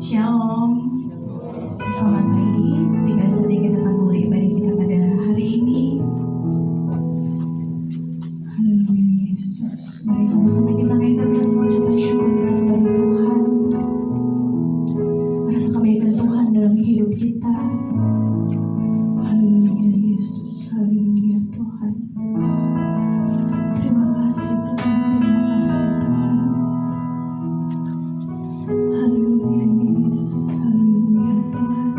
Shalom, selamat pagi. Tiga saatnya kita akan mulai ibadah kita pada hari ini. Haleluya Yesus. Mari sama-sama kita naikkan rasa ucapan syukur kita kepada Tuhan. Merasa kebaikan Tuhan dalam hidup kita. Haleluya Yesus. Haleluya Tuhan. Terima kasih Tuhan. Terima kasih Tuhan. Haleluya Yesus. Haleluya Tuhan.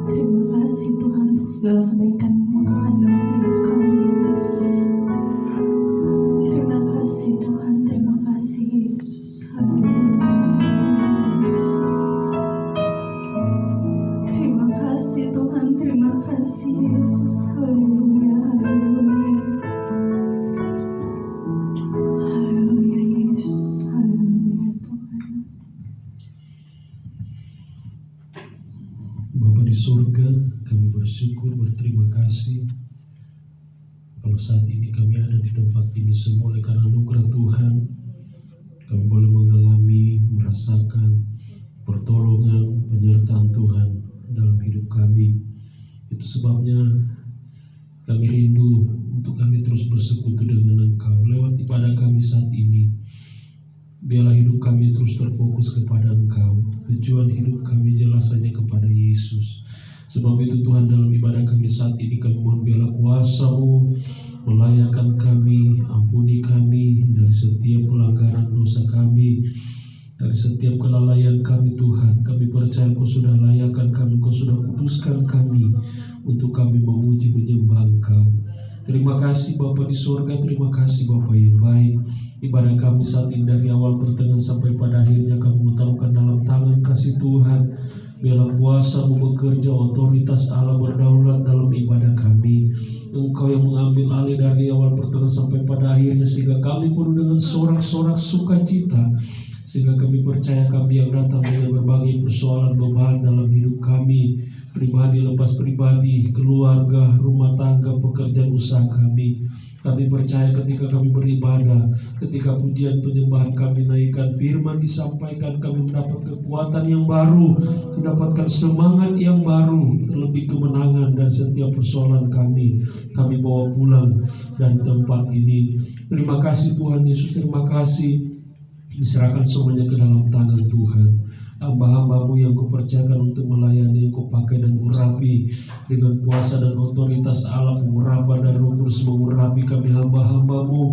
Terima kasih Tuhan untuk segala kebaikan-Mu Tuhan dalam hidup kami Yesus. Terima kasih Tuhan. Terima kasih Yesus. Haleluya Yesus. Terima kasih Tuhan. Terima kasih Yesus. Haleluya. Haleluya. Haleluya Yesus. Haleluya Tuhan. Bapa di surga, kami bersyukur, berterima kasih kalau saat ini kami ada di tempat ini semua oleh karena anugerah Tuhan. Kami boleh mengalami, merasakan pertolongan, penyertaan Tuhan dalam hidup kami. Itu sebabnya kami rindu untuk kami terus bersekutu dengan Engkau lewat ibadah kami saat ini. Biarlah hidup kami terus terfokus kepada Engkau. Tujuan hidup kami jelas hanya kepada Yesus. Sebab itu Tuhan, dalam ibadah kami saat ini kami mohon biarlah kuasa-Mu melayakkan kami, ampuni kami dari setiap pelanggaran dosa kami, dari setiap kelalaian kami Tuhan. Kami percaya Engkau sudah layakkan kami, Engkau sudah kuduskan kami untuk kami memuji menyembah Engkau. Terima kasih Bapa di surga, terima kasih Bapa yang baik. Ibadah kami saat ini dari awal pertengahan sampai pada akhirnya kami taruhkan dalam tangan kasih Tuhan. Biarlah kuasa-Mu bekerja, otoritas Allah berdaulat dalam ibadah kami. Engkau yang mengambil alih dari awal pertengahan sampai pada akhirnya, sehingga kami penuh dengan sorak-sorak sukacita. Sehingga kami percaya kami yang datang dengan berbagai persoalan beban dalam hidup kami, pribadi lepas pribadi, keluarga, rumah tangga, pekerjaan usaha kami. Kami percaya ketika kami beribadah, ketika pujian penyembahan kami naikkan, firman disampaikan, kami mendapat kekuatan yang baru, mendapatkan semangat yang baru, terlebih kemenangan dan setiap persoalan kami bawa pulang dari tempat ini. Terima kasih Tuhan Yesus, terima kasih. Diserahkan semuanya ke dalam tangan Tuhan. Hamba-hamba-Mu yang Kau percayakan untuk melayani, yang Kau pakai dan urapi dengan kuasa dan otoritas Allah, pengurapan dan Roh Kudus mengurapi kami hamba-hamba-Mu.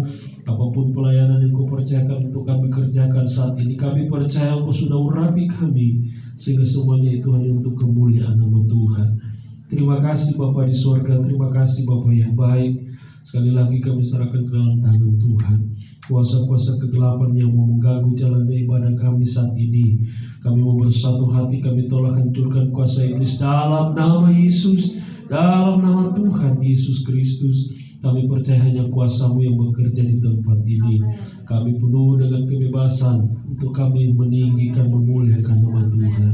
Apapun pelayanan yang Kau percayakan untuk kami kerjakan saat ini, kami percaya Kau sudah urapi kami, sehingga semuanya itu hanya untuk kemuliaan nama Tuhan. Terima kasih Bapa di surga, terima kasih Bapa yang baik. Sekali lagi kami serahkan ke dalam tangan Tuhan. Kuasa-kuasa kegelapan yang mau mengganggu jalannya ibadah kami saat ini, kami mau bersatu hati, kami tolak hancurkan kuasa iblis dalam nama Yesus, dalam nama Tuhan Yesus Kristus. Kami percaya hanya kuasa-Mu yang bekerja di tempat ini. Kami penuh dengan kebebasan untuk kami meninggikan, memuliakan nama Tuhan.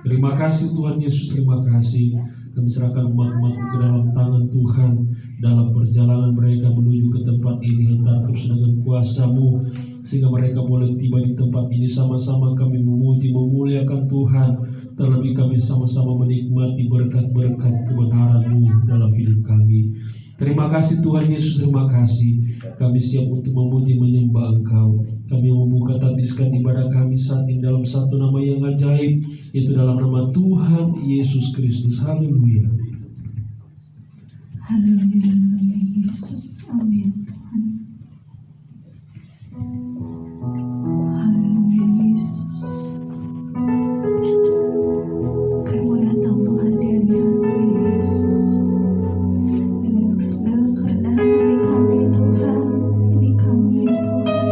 Terima kasih Tuhan Yesus, terima kasih. Kami serahkan umat-Mu ke dalam tangan Tuhan. Dalam perjalanan mereka menuju ke tempat ini, hantar terus dengan kuasa-Mu, sehingga mereka boleh tiba di tempat ini. Sama-sama kami memuji, memuliakan Tuhan. Terlebih kami sama-sama menikmati berkat-berkat kebenaran-Mu dalam hidup kami. Terima kasih Tuhan Yesus, terima kasih. Kami siap untuk memuji menyembah Engkau. Kami membuka tabiskan ibadah kami saat ini dalam satu nama yang ajaib, yaitu dalam nama Tuhan Yesus Kristus. Haleluya. Haleluya Yesus. Amin Tuhan. Haleluya Yesus. Kami mau datang Tuhan di hadirat-Mu Yesus, dengan segala kerendahan hati kami Tuhan, demi kami Tuhan.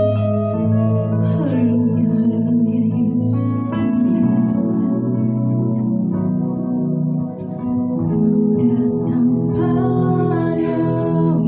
Haleluya, haleluya Yesus. Amin Tuhan. Ku datang padamu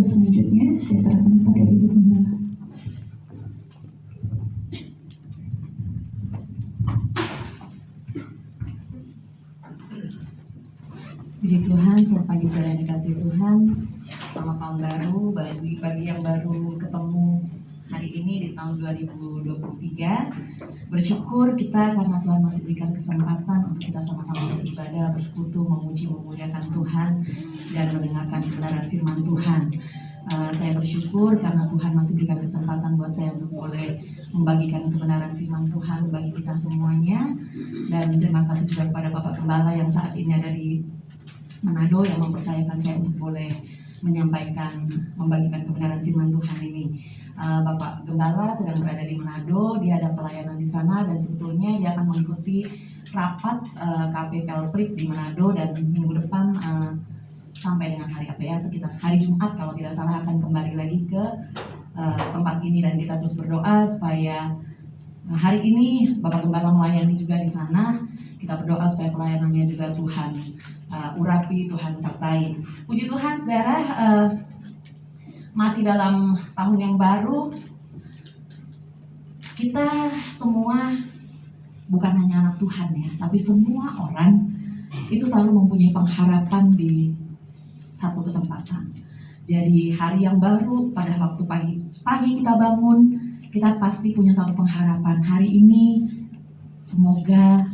selanjutnya saya serahkan kepada Ibu Gembala. Puji Tuhan, selamat pagi saudara yang dikasihi Tuhan. Selamat tahun baru bagi yang baru ketemu hari ini di tahun 2023. Bersyukur kita karena Tuhan masih berikan kesempatan untuk kita sama-sama beribadah, bersekutu, memuji, memuliakan Tuhan dan mendengarkan kebenaran firman Tuhan. Saya bersyukur karena Tuhan masih berikan kesempatan buat saya untuk boleh membagikan kebenaran firman Tuhan bagi kita semuanya. Dan terima kasih juga kepada Bapak Gembala yang saat ini ada di Manado yang mempercayakan saya untuk boleh membagikan kebenaran firman Tuhan ini. Bapak Gembala sedang berada di Manado, dia ada pelayanan di sana dan sebetulnya dia akan mengikuti rapat KP Pelprip di Manado dan minggu depan sampai dengan hari apa ya, sekitar hari Jumat kalau tidak salah akan kembali lagi ke tempat ini, dan kita terus berdoa supaya hari ini Bapak Gembala melayani juga di sana. Kita berdoa supaya pelayanannya juga Tuhan urapi, Tuhan sertai. Puji Tuhan saudara, masih dalam tahun yang baru. Kita semua bukan hanya anak Tuhan ya, tapi semua orang itu selalu mempunyai pengharapan di satu kesempatan. Jadi hari yang baru, pada waktu pagi kita bangun, kita pasti punya satu pengharapan. Hari ini semoga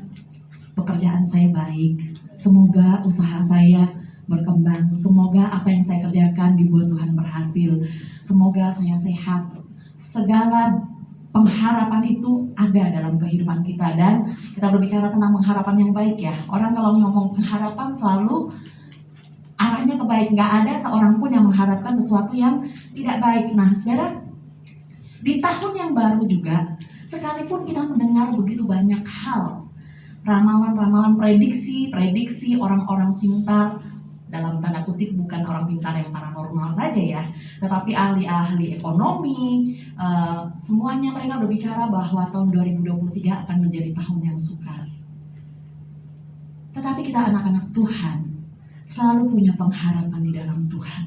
pekerjaan saya baik, semoga usaha saya berkembang, semoga apa yang saya kerjakan dibuat Tuhan berhasil, semoga saya sehat. Segala pengharapan itu ada dalam kehidupan kita, dan kita berbicara tentang pengharapan yang baik ya. Orang kalau ngomong pengharapan selalu arahnya ke baik, nggak ada seorang pun yang mengharapkan sesuatu yang tidak baik. Nah saudara, di tahun yang baru juga, sekalipun kita mendengar begitu banyak hal, ramalan-ramalan, prediksi orang-orang pintar, dalam tanda kutip bukan orang pintar yang paranormal saja ya, tetapi ahli-ahli ekonomi, semuanya mereka berbicara bahwa tahun 2023 akan menjadi tahun yang sukar. Tetapi kita anak-anak Tuhan selalu punya pengharapan di dalam Tuhan.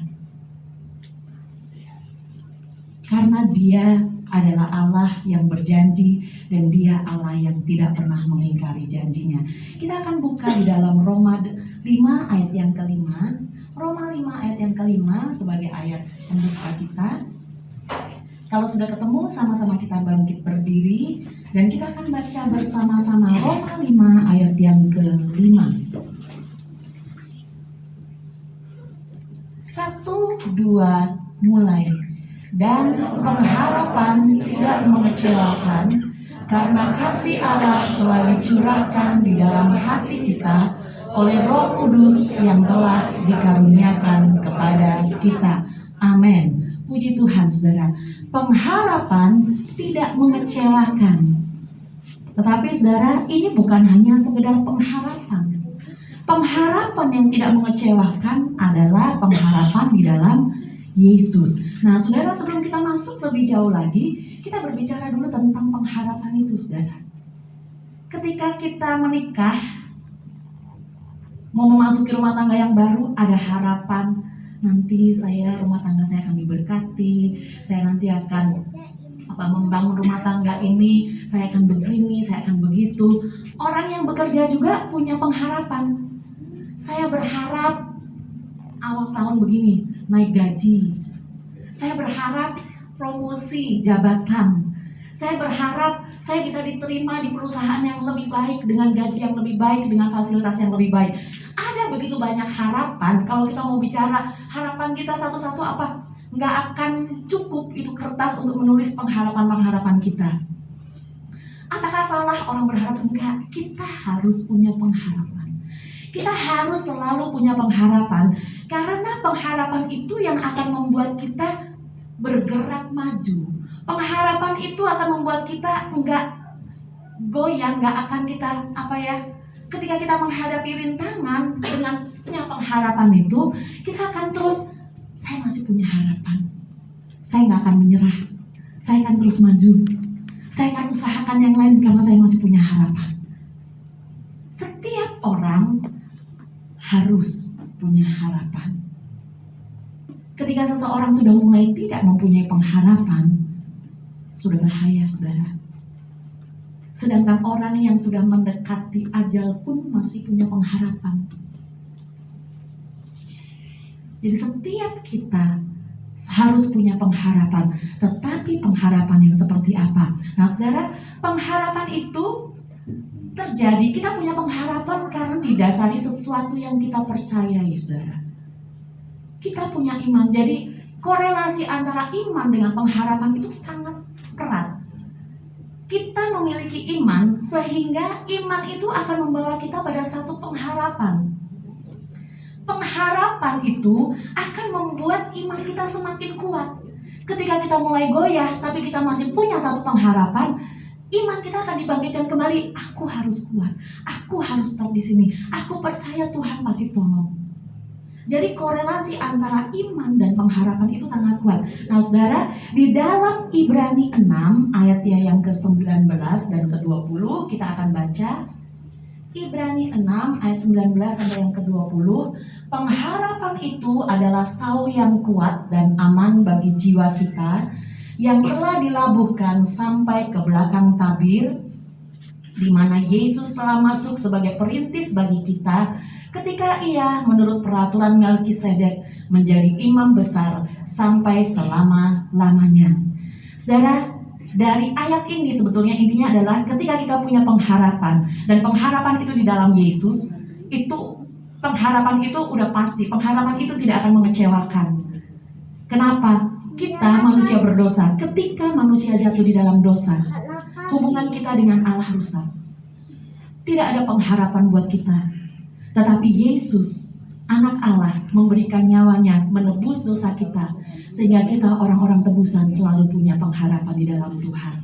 Karena Dia adalah Allah yang berjanji dan Dia Allah yang tidak pernah mengingkari janjinya. Kita akan buka di dalam Roma 5 ayat yang kelima. Roma 5 ayat yang kelima sebagai ayat pembuka kita. Kalau sudah ketemu, sama-sama kita bangkit berdiri dan kita akan baca bersama-sama Roma 5 ayat yang kelima. 1, 2, mulai. Dan pengharapan tidak mengecewakan, karena kasih Allah telah dicurahkan di dalam hati kita oleh Roh Kudus yang telah dikaruniakan kepada kita. Amin. Puji Tuhan saudara. Pengharapan tidak mengecewakan. Tetapi saudara, ini bukan hanya sekedar pengharapan. Pengharapan yang tidak mengecewakan adalah pengharapan di dalam Yesus. Nah saudara, sebelum kita masuk lebih jauh lagi, kita berbicara dulu tentang pengharapan itu saudara. Ketika kita menikah, mau memasuki rumah tangga yang baru, ada harapan nanti rumah tangga saya akan diberkati, saya nanti akan membangun rumah tangga ini, saya akan begini, saya akan begitu. Orang yang bekerja juga punya pengharapan. Saya berharap awal tahun begini naik gaji. Saya berharap promosi jabatan. Saya berharap saya bisa diterima di perusahaan yang lebih baik, dengan gaji yang lebih baik, dengan fasilitas yang lebih baik. Ada begitu banyak harapan. Kalau kita mau bicara harapan kita satu-satu apa? Nggak akan cukup itu kertas untuk menulis pengharapan-pengharapan kita. Apakah salah orang berharap? Enggak. Kita harus punya pengharapan. Kita harus selalu punya pengharapan, karena pengharapan itu yang akan membuat kita bergerak maju. Pengharapan itu akan membuat kita enggak goyang, enggak akan kita ketika kita menghadapi rintangan dengan punya pengharapan itu, kita akan terus, saya masih punya harapan. Saya enggak akan menyerah. Saya akan terus maju. Saya akan usahakan yang lain karena saya masih punya harapan. Setiap orang harus punya harapan. Ketika seseorang sudah mulai tidak mempunyai pengharapan, sudah bahaya, saudara. Sedangkan orang yang sudah mendekati ajal pun masih punya pengharapan. Jadi setiap kita harus punya pengharapan, tetapi pengharapan yang seperti apa? Nah, saudara, pengharapan itu terjadi, kita punya pengharapan karena didasari sesuatu yang kita percayai, saudara. Kita punya iman, jadi korelasi antara iman dengan pengharapan itu sangat erat. Kita memiliki iman, sehingga iman itu akan membawa kita pada satu pengharapan. Pengharapan itu akan membuat iman kita semakin kuat. Ketika kita mulai goyah, tapi kita masih punya satu pengharapan, iman kita akan dibangkitkan kembali. Aku harus kuat, aku harus tetap di sini. Aku percaya Tuhan pasti tolong. Jadi korelasi antara iman dan pengharapan itu sangat kuat. Nah, saudara, di dalam Ibrani 6 ayatnya yang ke-19 dan ke-20 kita akan baca. Ibrani 6 ayat 19 sampai yang ke-20. Pengharapan itu adalah sau yang kuat dan aman bagi jiwa kita yang telah dilabuhkan sampai ke belakang tabir, di mana Yesus telah masuk sebagai perintis bagi kita ketika ia menurut peraturan Melkisedek menjadi imam besar sampai selama-lamanya. Saudara, dari ayat ini sebetulnya intinya adalah ketika kita punya pengharapan, dan pengharapan itu di dalam Yesus, itu pengharapan itu udah pasti, pengharapan itu tidak akan mengecewakan. Kenapa? Kita manusia berdosa. Ketika manusia jatuh di dalam dosa, hubungan kita dengan Allah rusak. Tidak ada pengharapan buat kita. Tetapi Yesus, anak Allah, memberikan nyawanya menebus dosa kita, sehingga kita orang-orang tebusan selalu punya pengharapan di dalam Tuhan.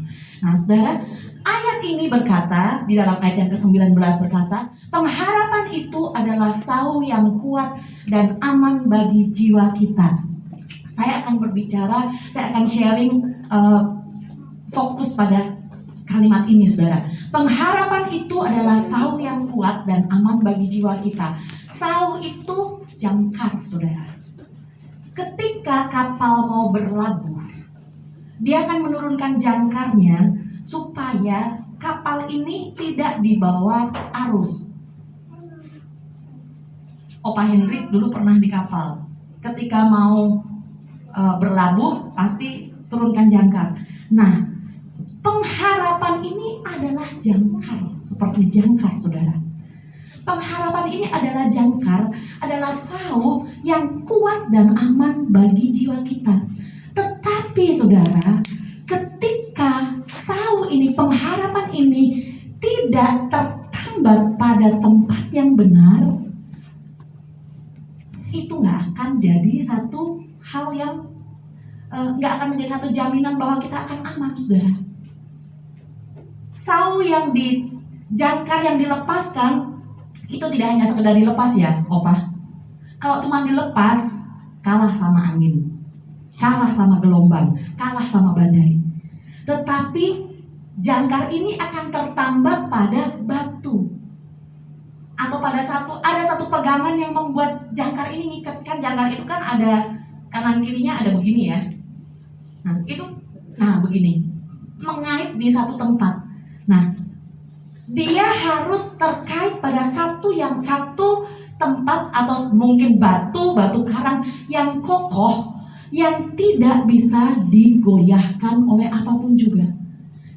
Nah, saudara, ayat ini berkata, di dalam ayat yang ke-19 berkata, pengharapan itu adalah sau yang kuat dan aman bagi jiwa kita. Saya akan berbicara, saya akan sharing fokus pada kalimat ini, saudara. Pengharapan itu adalah sau yang kuat dan aman bagi jiwa kita. Sau itu jangkar, saudara. Ketika kapal mau berlabuh, dia akan menurunkan jangkarnya supaya kapal ini tidak dibawa arus. Opa Hendrik dulu pernah di kapal. Ketika mau berlabuh, pasti turunkan jangkar. Nah, pengharapan ini adalah jangkar, seperti jangkar, saudara. Pengharapan ini adalah jangkar, adalah sau yang kuat dan aman bagi jiwa kita. Tetapi, saudara, ketika sau ini, pengharapan ini tidak tertambat pada tempat yang benar, itu nggak akan jadi satu hal yang nggak akan menjadi satu jaminan bahwa kita akan aman, saudara. Sau yang di jangkar yang dilepaskan itu tidak hanya sekedar dilepas ya, Opa. Kalau cuma dilepas, kalah sama angin, kalah sama gelombang, kalah sama badai. Tetapi jangkar ini akan tertambat pada batu, atau pada ada satu pegangan yang membuat jangkar ini ngikat. Kan jangkar itu kan ada kanan kirinya, ada begini ya. Nah begini, mengait di satu tempat. Nah, dia harus terkait pada satu tempat, atau mungkin batu karang yang kokoh, yang tidak bisa digoyahkan oleh apapun juga.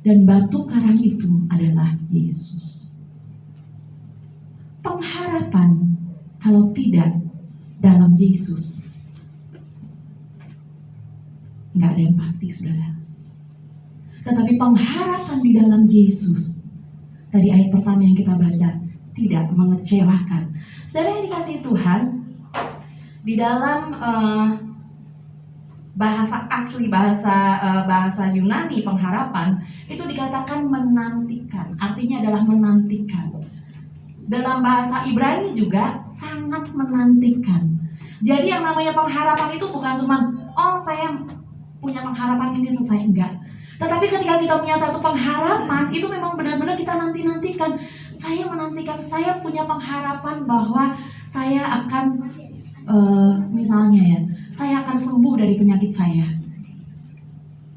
Dan batu karang itu adalah Yesus. Pengharapan kalau tidak dalam Yesus, nggak ada yang pasti, saudara. Tetapi pengharapan di dalam Yesus, tadi ayat pertama yang kita baca, tidak mengecewakan. Saudara yang dikasihi Tuhan, di dalam bahasa asli, bahasa Yunani pengharapan itu dikatakan menantikan, artinya adalah menantikan. Dalam bahasa Ibrani juga sangat menantikan. Jadi yang namanya pengharapan itu bukan cuma saya punya pengharapan ini selesai, enggak. Tetapi ketika kita punya satu pengharapan, itu memang benar-benar kita nantikan. Saya menantikan, saya punya pengharapan bahwa saya akan misalnya ya, saya akan sembuh dari penyakit saya.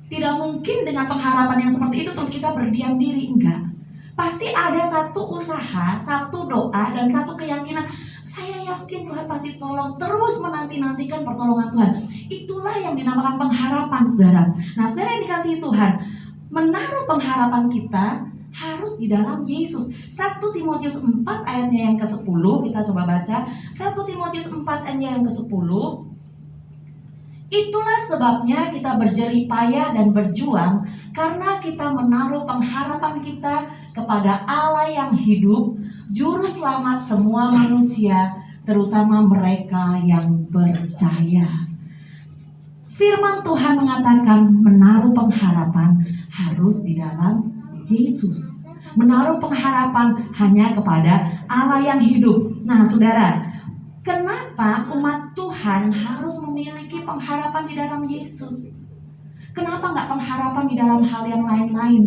Tidak mungkin dengan pengharapan yang seperti itu terus kita berdiam diri, enggak. Pasti ada satu usaha, satu doa, dan satu keyakinan. Saya yakin Tuhan pasti tolong, terus menanti-nantikan pertolongan Tuhan. Itulah yang dinamakan pengharapan, saudara. Nah, saudara yang dikasihi Tuhan, menaruh pengharapan kita harus di dalam Yesus. 1 Timotius 4 ayatnya yang ke-10, kita coba baca. 1 Timotius 4 ayatnya yang ke-10. Itulah sebabnya kita berjerih payah dan berjuang, karena kita menaruh pengharapan kita kepada Allah yang hidup, juru selamat semua manusia, terutama mereka yang percaya. Firman Tuhan mengatakan menaruh pengharapan harus di dalam Yesus. Menaruh pengharapan hanya kepada Allah yang hidup. Nah, saudara, kenapa umat Tuhan harus memiliki pengharapan di dalam Yesus? Kenapa nggak pengharapan di dalam hal yang lain-lain?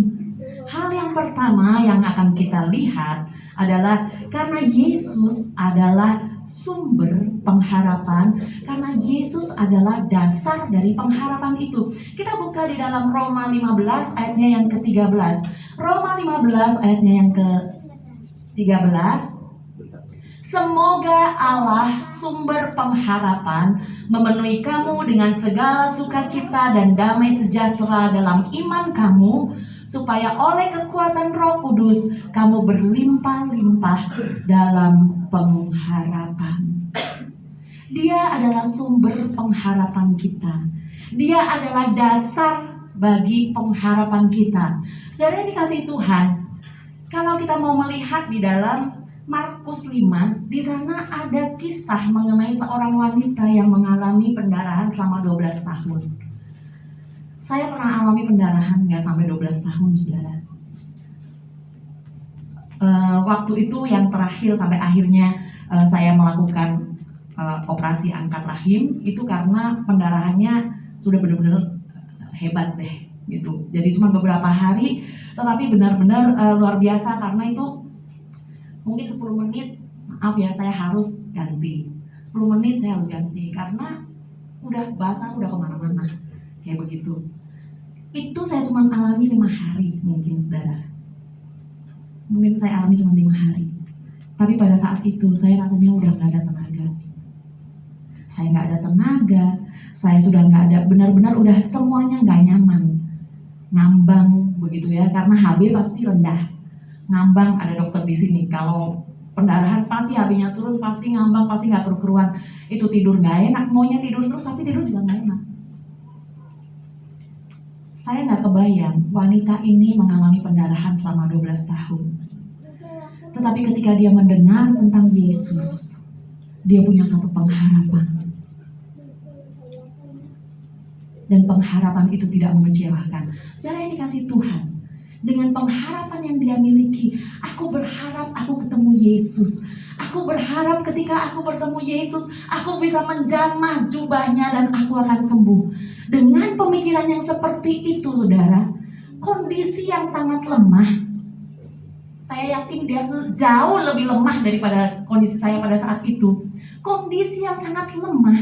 Hal yang pertama yang akan kita lihat adalah karena Yesus adalah sumber pengharapan, karena Yesus adalah dasar dari pengharapan itu. Kita buka di dalam Roma 15 ayatnya yang ke-13. Roma 15 ayatnya yang ke-13. Semoga Allah sumber pengharapan memenuhi kamu dengan segala sukacita dan damai sejahtera dalam iman kamu, supaya oleh kekuatan Roh Kudus kamu berlimpah-limpah dalam pengharapan. Dia adalah sumber pengharapan kita. Dia adalah dasar bagi pengharapan kita. Saudara yang dikasihi Tuhan, kalau kita mau melihat di dalam Markus 5, di sana ada kisah mengenai seorang wanita yang mengalami pendarahan selama 12 tahun. Saya pernah alami pendarahan nggak sampai 12 tahun, saudara. Waktu itu yang terakhir sampai akhirnya saya melakukan operasi angkat rahim, itu karena pendarahannya sudah benar-benar hebat deh, gitu. Jadi cuma beberapa hari, tetapi benar-benar luar biasa, karena itu mungkin 10 menit, maaf ya, saya harus ganti. 10 menit saya harus ganti, karena udah basah, udah kemana-mana, kayak begitu. Itu saya cuma alami 5 hari mungkin, saudara. Mungkin saya alami cuma 5 hari. Tapi pada saat itu saya rasanya udah gak ada tenaga. Saya gak ada tenaga, saya sudah gak ada, benar-benar udah semuanya gak nyaman. Ngambang begitu ya, karena HB pasti rendah. Ngambang, ada dokter di sini, kalau pendarahan pasti HB-nya turun, pasti ngambang, pasti gak keruan. Itu tidur gak enak, maunya tidur terus tapi tidur juga gak enak. Saya gak kebayang wanita ini mengalami pendarahan selama 12 tahun. Tetapi ketika dia mendengar tentang Yesus, dia punya satu pengharapan. Dan pengharapan itu tidak mengecewakan. Saudara yang dikasihi Tuhan, dengan pengharapan yang dia miliki, aku berharap aku ketemu Yesus. Aku berharap ketika aku bertemu Yesus, aku bisa menjamah jubahnya dan aku akan sembuh. Dengan pemikiran yang seperti itu, saudara, kondisi yang sangat lemah, saya yakin dia jauh lebih lemah daripada kondisi saya pada saat itu. Kondisi yang sangat lemah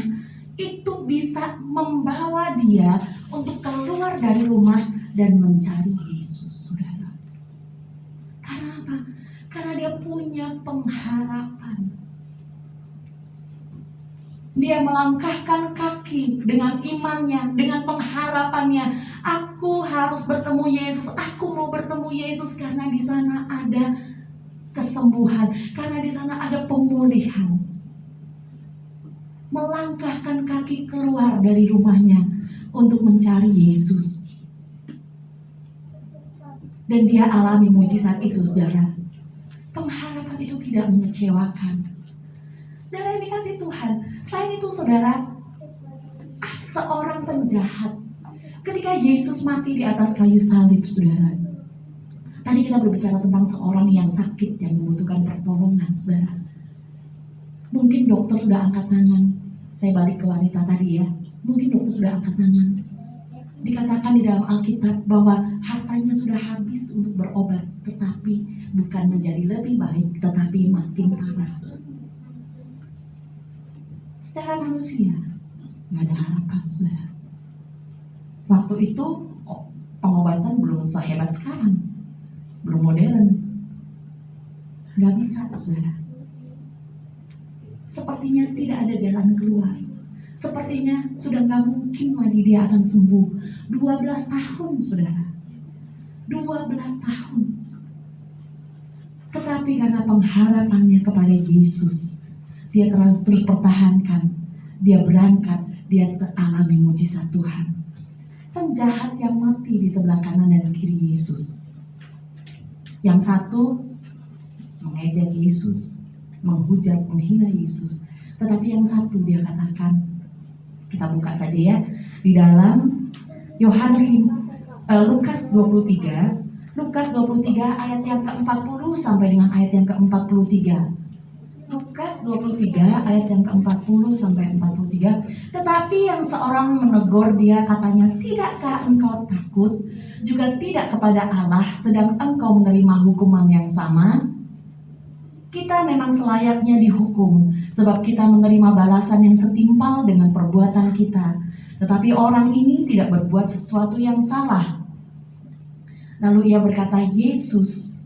itu bisa membawa dia untuk keluar dari rumah dan mencari Yesus, saudara. Karena apa? Karena dia punya pengharapan. Dia melangkahkan kaki dengan imannya, dengan pengharapannya. Aku harus bertemu Yesus, aku mau bertemu Yesus karena di sana ada kesembuhan, karena di sana ada pemulihan. Melangkahkan kaki keluar dari rumahnya untuk mencari Yesus. Dan dia alami mujizat itu, saudara. Pengharapan itu tidak mengecewakan. Saudara yang dikasihi Tuhan, selain itu saudara, seorang penjahat ketika Yesus mati di atas kayu salib, saudara. Tadi kita berbicara tentang seorang yang sakit, yang membutuhkan pertolongan, saudara. Mungkin dokter sudah angkat tangan. Saya balik ke wanita tadi ya. Mungkin dokter sudah angkat tangan. Dikatakan di dalam Alkitab bahwa hartanya sudah habis untuk berobat, tetapi bukan menjadi lebih baik, tetapi makin parah. Secara manusia nggak ada harapan, saudara. Waktu itu pengobatan belum sehebat sekarang, belum modern, nggak bisa, saudara. Sepertinya tidak ada jalan keluar. Sepertinya sudah nggak mungkin lagi dia akan sembuh. 12 tahun, saudara. 12 tahun. Tetapi karena pengharapannya kepada Yesus, dia terus pertahankan. Dia berangkat, dia alami mujizat Tuhan. Penjahat yang mati di sebelah kanan dan kiri Yesus. Yang satu mengejek Yesus, menghujat, menghina Yesus. Tetapi yang satu dia katakan, kita buka saja ya, di dalam Lukas 23 ayat yang ke-40 sampai dengan ayat yang ke-43. Lukas 23 ayat yang ke-40 sampai 43. Tetapi yang seorang menegur dia, katanya, tidakkah engkau takut juga tidak kepada Allah, sedang engkau menerima hukuman yang sama? Kita memang selayaknya dihukum, sebab kita menerima balasan yang setimpal dengan perbuatan kita. Tetapi orang ini tidak berbuat sesuatu yang salah. Lalu ia berkata, Yesus,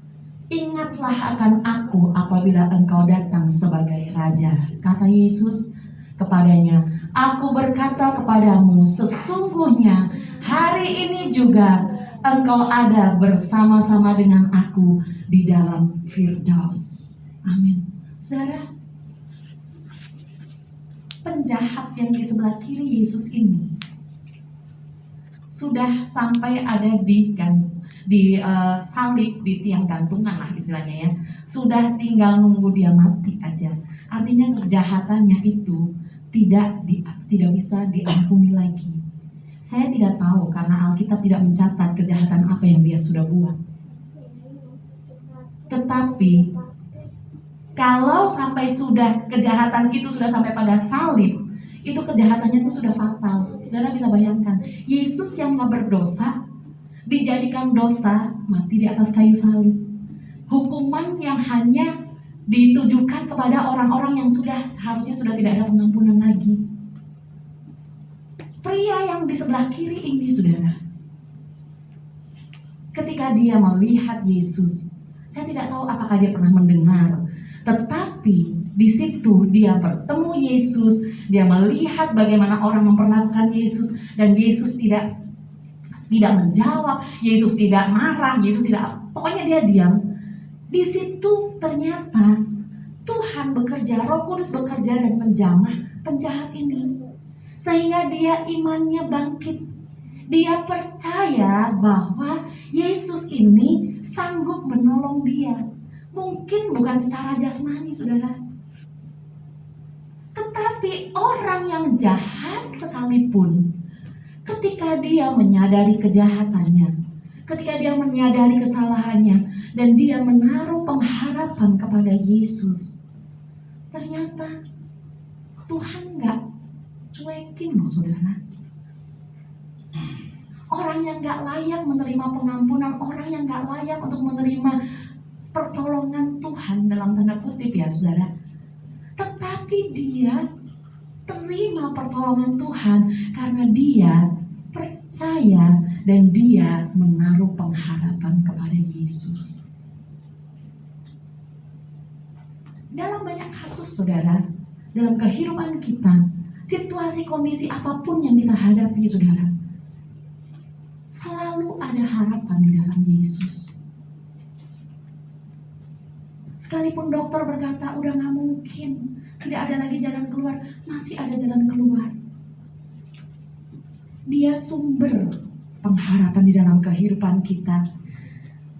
ingatlah akan aku apabila engkau datang sebagai raja. Kata Yesus kepadanya, aku berkata kepadamu, sesungguhnya hari ini juga engkau ada bersama-sama dengan aku di dalam Firdaus. Amin. Saudara, penjahat yang di sebelah kiri Yesus ini sudah sampai ada di salib, di tiang gantungan lah istilahnya ya. Sudah tinggal nunggu dia mati aja. Artinya kejahatannya itu tidak bisa diampuni lagi. Saya tidak tahu karena Alkitab tidak mencatat kejahatan apa yang dia sudah buat. Tetapi kalau sampai sudah kejahatan itu sudah sampai pada salib, itu kejahatannya itu sudah fatal. Saudara bisa bayangkan, Yesus yang gak berdosa dijadikan dosa, mati di atas kayu salib. Hukuman yang hanya ditujukan kepada orang-orang yang harusnya sudah tidak ada pengampunan lagi. Pria yang di sebelah kiri ini, saudara, ketika dia melihat Yesus, saya tidak tahu apakah dia pernah mendengar, tetapi di situ dia bertemu Yesus, dia melihat bagaimana orang memperlakukan Yesus, dan Yesus tidak menjawab, Yesus tidak marah, Yesus tidak, pokoknya dia diam. Di situ ternyata Tuhan bekerja, Roh Kudus bekerja dan menjamah penjahat ini, sehingga dia imannya bangkit. Dia percaya bahwa Yesus ini sanggup menolong dia. Mungkin bukan secara jasmani, saudara, tetapi orang yang jahat sekalipun, ketika dia menyadari kejahatannya, ketika dia menyadari kesalahannya, dan dia menaruh pengharapan kepada Yesus, ternyata Tuhan gak cuekin loh, saudara. Orang yang gak layak menerima pengampunan, orang yang gak layak untuk menerima pertolongan Tuhan dalam tanda kutip ya, saudara, tetapi dia terima pertolongan Tuhan karena dia percaya dan dia menaruh pengharapan kepada Yesus. Dalam banyak kasus, saudara, dalam kehidupan kita, situasi kondisi apapun yang kita hadapi, saudara, selalu ada harapan di dalam Yesus. Sekalipun dokter berkata udah gak mungkin, tidak ada lagi jalan keluar, masih ada jalan keluar. Dia sumber pengharapan di dalam kehidupan kita.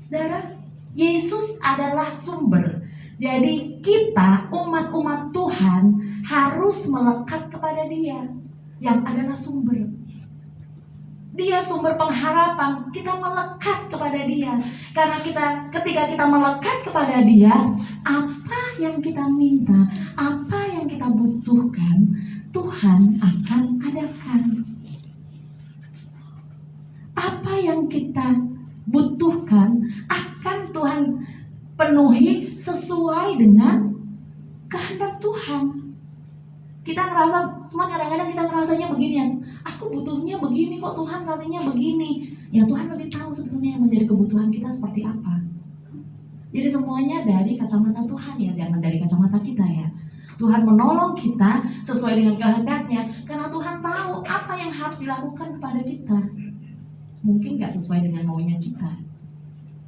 Saudara, Yesus adalah sumber. Jadi kita umat-umat Tuhan harus melekat kepada Dia yang adalah sumber. Dia sumber pengharapan, kita melekat kepada Dia. Karena ketika kita melekat kepada Dia, apa yang kita minta, apa yang kita butuhkan, Tuhan akan adakan. Apa yang kita butuhkan akan Tuhan penuhi sesuai dengan kehendak Tuhan. Kita ngerasa, cuman kadang-kadang kita ngerasanya begini ya, aku butuhnya begini kok, Tuhan kasihnya begini. Ya Tuhan lebih tahu sebetulnya yang menjadi kebutuhan kita seperti apa. Jadi semuanya dari kacamata Tuhan ya, jangan dari kacamata kita ya. Tuhan menolong kita sesuai dengan kehendaknya, karena Tuhan tahu apa yang harus dilakukan kepada kita. Mungkin gak sesuai dengan maunya kita,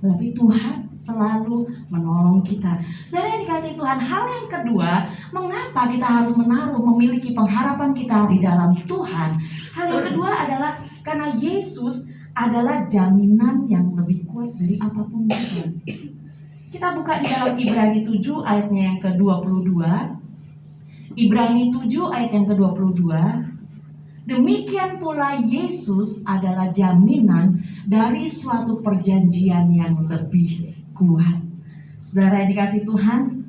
tapi Tuhan selalu menolong kita. Saudara yang dikasihi Tuhan, hal yang kedua, mengapa kita harus memiliki pengharapan kita di dalam Tuhan? Hal yang kedua adalah karena Yesus adalah jaminan yang lebih kuat dari apapun juga. Kita buka di dalam Ibrani 7 ayatnya yang ke-22. Ibrani 7 ayat yang ke-22. Demikian pula Yesus adalah jaminan dari suatu perjanjian yang lebih kuat. Saudara yang dikasihi Tuhan,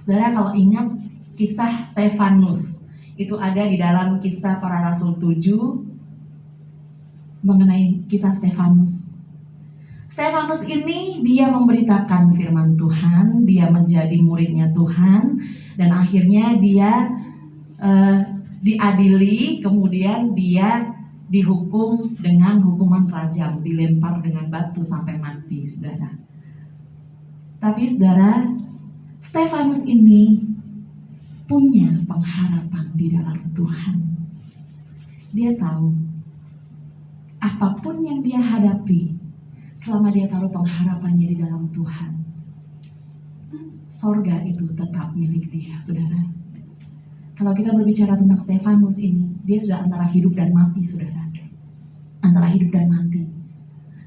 saudara kalau ingat kisah Stefanus, itu ada di dalam Kisah Para Rasul 7 mengenai kisah Stefanus. Stefanus ini dia memberitakan firman Tuhan, dia menjadi muridnya Tuhan, dan akhirnya dia diadili, kemudian dia dihukum dengan hukuman rajam, dilempar dengan batu sampai mati, saudara. Tapi saudara, Stefanus ini punya pengharapan di dalam Tuhan. Dia tahu apapun yang dia hadapi, selama dia taruh pengharapannya di dalam Tuhan, sorga itu tetap milik dia, saudara. Kalau kita berbicara tentang Stefanus ini, dia sudah antara hidup dan mati, saudara. Antara hidup dan mati.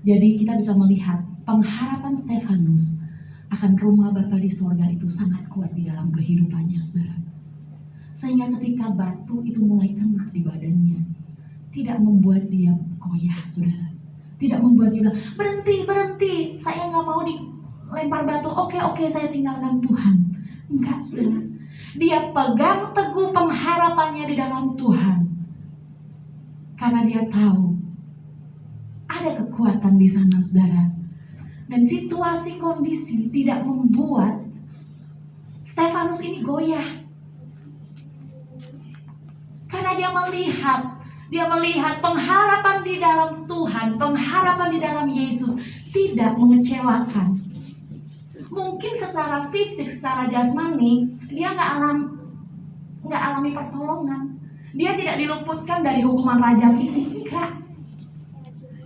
Jadi kita bisa melihat pengharapan Stefanus akan rumah Bapa di sorga itu sangat kuat di dalam kehidupannya, saudara. Sehingga ketika batu itu mulai kena di badannya, tidak membuat dia goyah, saudara. Tidak membuat dia bilang, berhenti, saya nggak mau dilempar batu. Oke, saya tinggalkan Tuhan. Enggak, saudara. Dia pegang teguh pengharapannya di dalam Tuhan, karena dia tahu ada kekuatan di sana, saudara. Dan situasi kondisi tidak membuat Stefanus ini goyah, karena dia melihat pengharapan di dalam Tuhan, pengharapan di dalam Yesus tidak mengecewakan. Mungkin secara fisik, secara jasmani, dia nggak alami pertolongan. Dia tidak diluputkan dari hukuman rajam ini, enggak.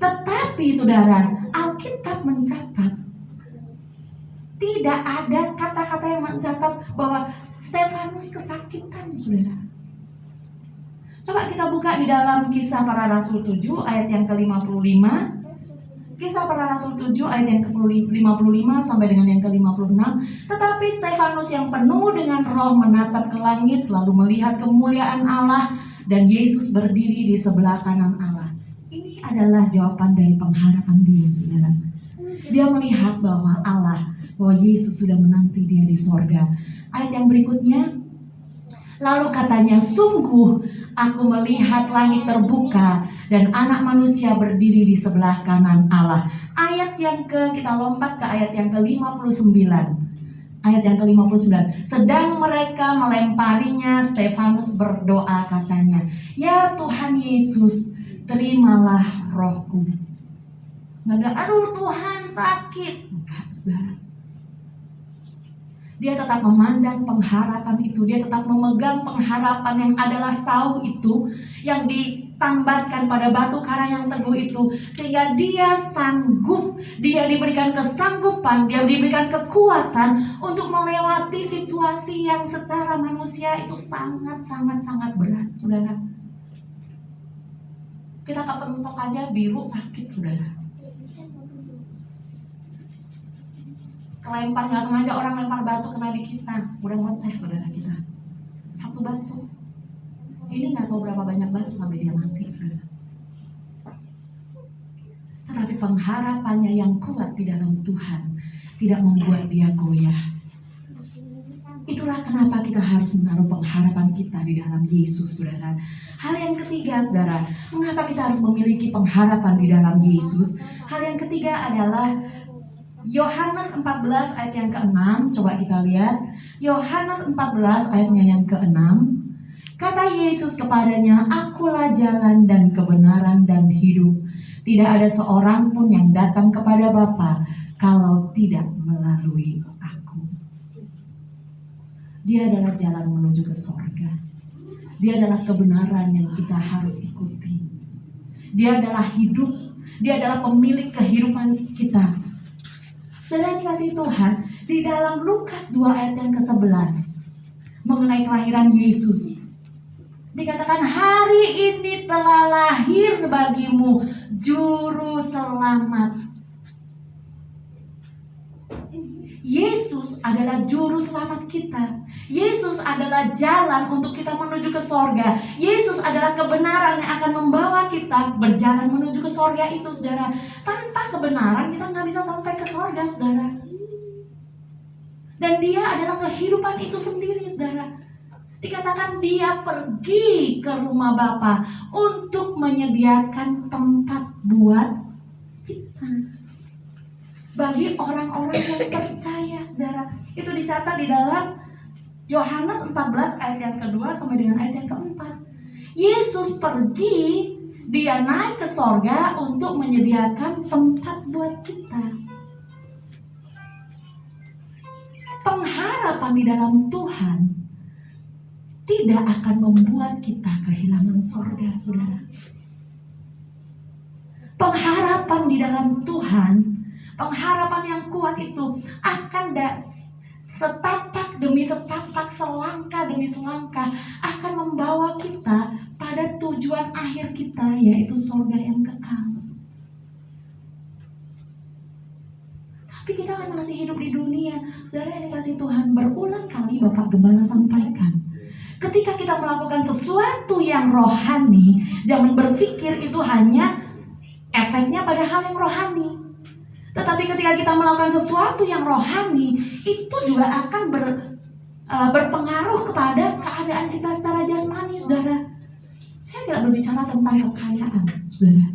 Tetapi saudara, Alkitab mencatat tidak ada kata-kata yang mencatat bahwa Stefanus kesakitan, saudara. Coba kita buka di dalam Kisah Para Rasul 7 ayat yang ke-55. Kisah Para Rasul 7 ayat yang ke-55 sampai dengan yang ke-56. Tetapi Stefanus yang penuh dengan roh menatap ke langit, lalu melihat kemuliaan Allah, dan Yesus berdiri di sebelah kanan Allah. Ini adalah jawaban dari pengharapan dia, saudara. Dia melihat bahwa Yesus sudah menanti dia di sorga. Ayat yang berikutnya, lalu katanya, sungguh aku melihat langit terbuka dan anak manusia berdiri di sebelah kanan Allah. Kita lompat ke ayat yang ke-59. Ayat yang ke-59. Sedang mereka melemparinya, Stefanus berdoa katanya, ya Tuhan Yesus, terimalah rohku. Nggak ada, aduh Tuhan sakit. Enggak, saudara. Dia tetap memandang pengharapan itu. Dia tetap memegang pengharapan yang adalah sauh itu, yang ditambatkan pada batu karang yang teguh itu. Sehingga dia sanggup, dia diberikan kesanggupan, dia diberikan kekuatan untuk melewati situasi yang secara manusia itu sangat berat, saudara. Kita kepentok aja biru sakit, saudara. Kelempar nggak sengaja, orang lempar batu kena di kita, udah ngoceh saudara kita. Satu batu, ini nggak tahu berapa banyak batu sampai dia mati, saudara. Tetapi pengharapannya yang kuat di dalam Tuhan tidak membuat dia goyah. Itulah kenapa kita harus menaruh pengharapan kita di dalam Yesus, saudara. Hal yang ketiga, saudara, mengapa kita harus memiliki pengharapan di dalam Yesus? Hal yang ketiga adalah Yohanes 14 ayat yang ke-6. Coba kita lihat Yohanes 14 ayatnya yang ke-6. Kata Yesus kepadanya, "Akulah jalan dan kebenaran dan hidup. Tidak ada seorang pun yang datang kepada Bapa kalau tidak melalui aku." Dia adalah jalan menuju ke sorga. Dia adalah kebenaran yang kita harus ikuti. Dia adalah hidup. Dia adalah pemilik kehidupan kita. Saudara dikasih Tuhan, di dalam Lukas 2 ayat yang ke-11 mengenai kelahiran Yesus, dikatakan, "Hari ini telah lahir bagimu juru selamat." Yesus adalah juru selamat kita. Yesus adalah jalan untuk kita menuju ke sorga. Yesus adalah kebenaran yang akan membawa kita berjalan menuju ke sorga itu, saudara. Tanpa kebenaran kita nggak bisa sampai ke sorga, saudara. Dan dia adalah kehidupan itu sendiri, saudara. Dikatakan dia pergi ke rumah Bapa untuk menyediakan tempat buat kita. Bagi orang-orang yang percaya, saudara. Itu dicatat di dalam Yohanes 14 ayat yang kedua sampai dengan ayat yang keempat. Yesus pergi, dia naik ke sorga untuk menyediakan tempat buat kita. Pengharapan di dalam Tuhan tidak akan membuat kita kehilangan sorga, saudara. Pengharapan di dalam Tuhan, pengharapan yang kuat itu akan setapak demi setapak, selangkah demi selangkah akan membawa kita pada tujuan akhir kita, yaitu surga yang kekal. Tapi kita kan masih hidup di dunia, saudara yang dikasih Tuhan. Berulang kali Bapak Gembala sampaikan, ketika kita melakukan sesuatu yang rohani, jangan berpikir itu hanya efeknya pada hal yang rohani. Tetapi ketika kita melakukan sesuatu yang rohani, itu juga akan berpengaruh kepada keadaan kita secara jasmani, saudara. Saya tidak berbicara tentang kekayaan, saudara.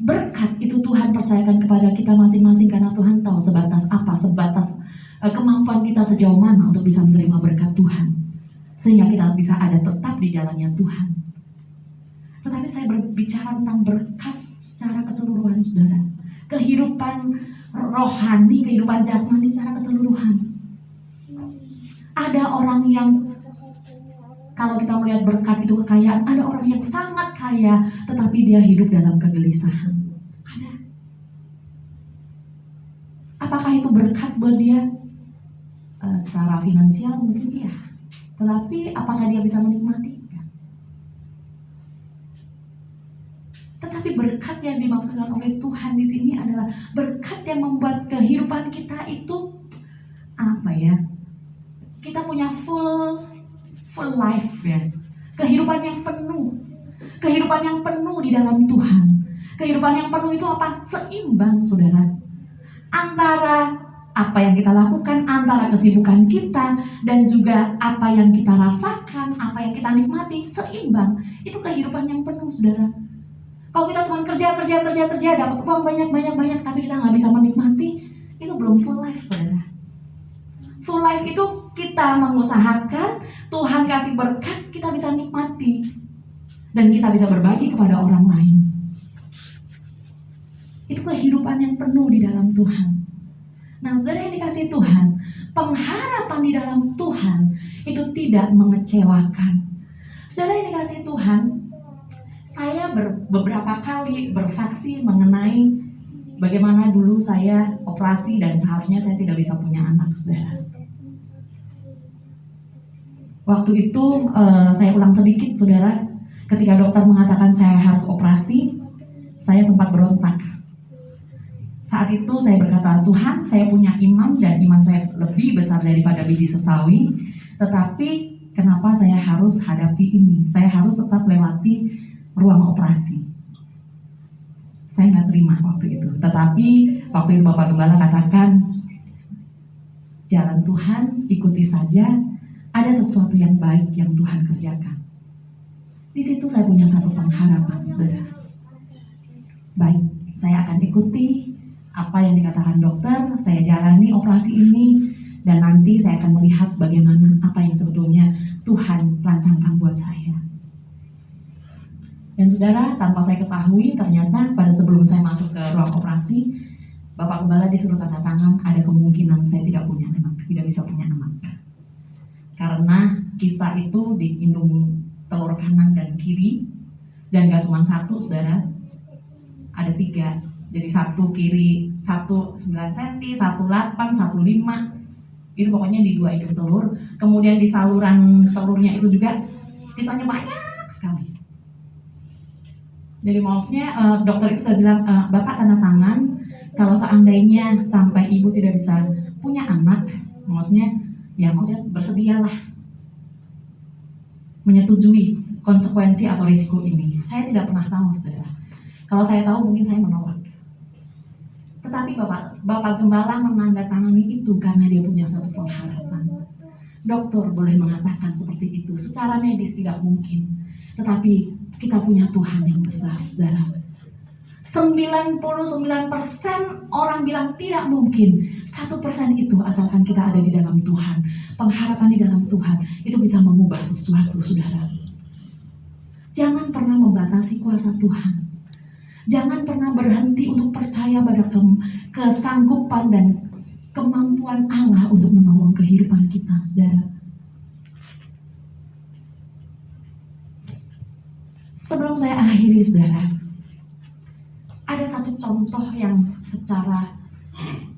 Berkat itu Tuhan percayakan kepada kita masing-masing karena Tuhan tahu sebatas apa, sebatas kemampuan kita sejauh mana untuk bisa menerima berkat Tuhan. Sehingga kita bisa ada tetap di jalannya Tuhan. Tetapi saya berbicara tentang berkat secara keseluruhan, saudara. Kehidupan rohani, kehidupan jasmani secara keseluruhan. Ada orang yang, kalau kita melihat berkat itu kekayaan, ada orang yang sangat kaya tetapi dia hidup dalam kegelisahan. Ada. Apakah itu berkat buat dia? Secara finansial mungkin iya. Tetapi apakah dia bisa menikmati? Tetapi berkat yang dimaksudkan oleh Tuhan di sini adalah berkat yang membuat kehidupan kita itu apa ya? Kita punya full life ya. Kehidupan yang penuh. Kehidupan yang penuh di dalam Tuhan. Kehidupan yang penuh itu apa? Seimbang, saudara. Antara apa yang kita lakukan, antara kesibukan kita dan juga apa yang kita rasakan, apa yang kita nikmati, seimbang. Itu kehidupan yang penuh, saudara. Kalau kita cuma kerja, dapat uang banyak, tapi kita nggak bisa menikmati, itu belum full life, saudara. Full life itu kita mengusahakan, Tuhan kasih berkat, kita bisa nikmati, dan kita bisa berbagi kepada orang lain. Itu kehidupan yang penuh di dalam Tuhan. Nah, saudara yang dikasih Tuhan, pengharapan di dalam Tuhan itu tidak mengecewakan. Saudara yang dikasih Tuhan, saya beberapa kali bersaksi mengenai bagaimana dulu saya operasi dan seharusnya saya tidak bisa punya anak, saudara. Waktu itu saya ulang sedikit, saudara. Ketika dokter mengatakan saya harus operasi, saya sempat berontak. Saat itu saya berkata, Tuhan, saya punya iman dan iman saya lebih besar daripada biji sesawi. Tetapi kenapa saya harus hadapi ini? Saya harus tetap lewati ruang operasi. Saya nggak terima waktu itu. Tetapi waktu itu Bapak Gembala katakan, jalan Tuhan, ikuti saja. Ada sesuatu yang baik yang Tuhan kerjakan. Di situ saya punya satu pengharapan, saudara. Baik, saya akan ikuti apa yang dikatakan dokter. Saya jalani operasi ini Dan nanti saya akan melihat bagaimana apa yang sebetulnya Tuhan rancangkan buat saya. Dan saudara, tanpa saya ketahui, ternyata pada sebelum saya masuk ke ruang operasi, Bapak Gembala disuruh tanda tangan ada kemungkinan saya tidak punya anak, tidak bisa punya anak. Karena kista itu di indung telur kanan dan kiri, dan gak cuma satu saudara, ada 3. Jadi satu kiri, 1 9 cm, 1 8, 1 5. Itu pokoknya di 2 indung telur. Kemudian di saluran telurnya itu juga kistanya banyak sekali. Jadi maksudnya dokter itu sudah bilang, Bapak tanda tangan kalau seandainya sampai ibu tidak bisa punya anak, maksudnya bersedialah menyetujui konsekuensi atau risiko ini. Saya tidak pernah tahu, saudara. Kalau saya tahu mungkin saya menolak. Tetapi Bapak Gembala menandatangani itu karena dia punya satu pengharapan. Dokter boleh mengatakan seperti itu, secara medis tidak mungkin. Tetapi kita punya Tuhan yang besar, saudara. 99% orang bilang tidak mungkin. 1% itu asalkan kita ada di dalam Tuhan. Pengharapan di dalam Tuhan itu bisa mengubah sesuatu, saudara. Jangan pernah membatasi kuasa Tuhan. Jangan pernah berhenti untuk percaya pada kesanggupan dan kemampuan Allah untuk menolong kehidupan kita, saudara. Sebelum saya akhiri, saudara, ada satu contoh yang secara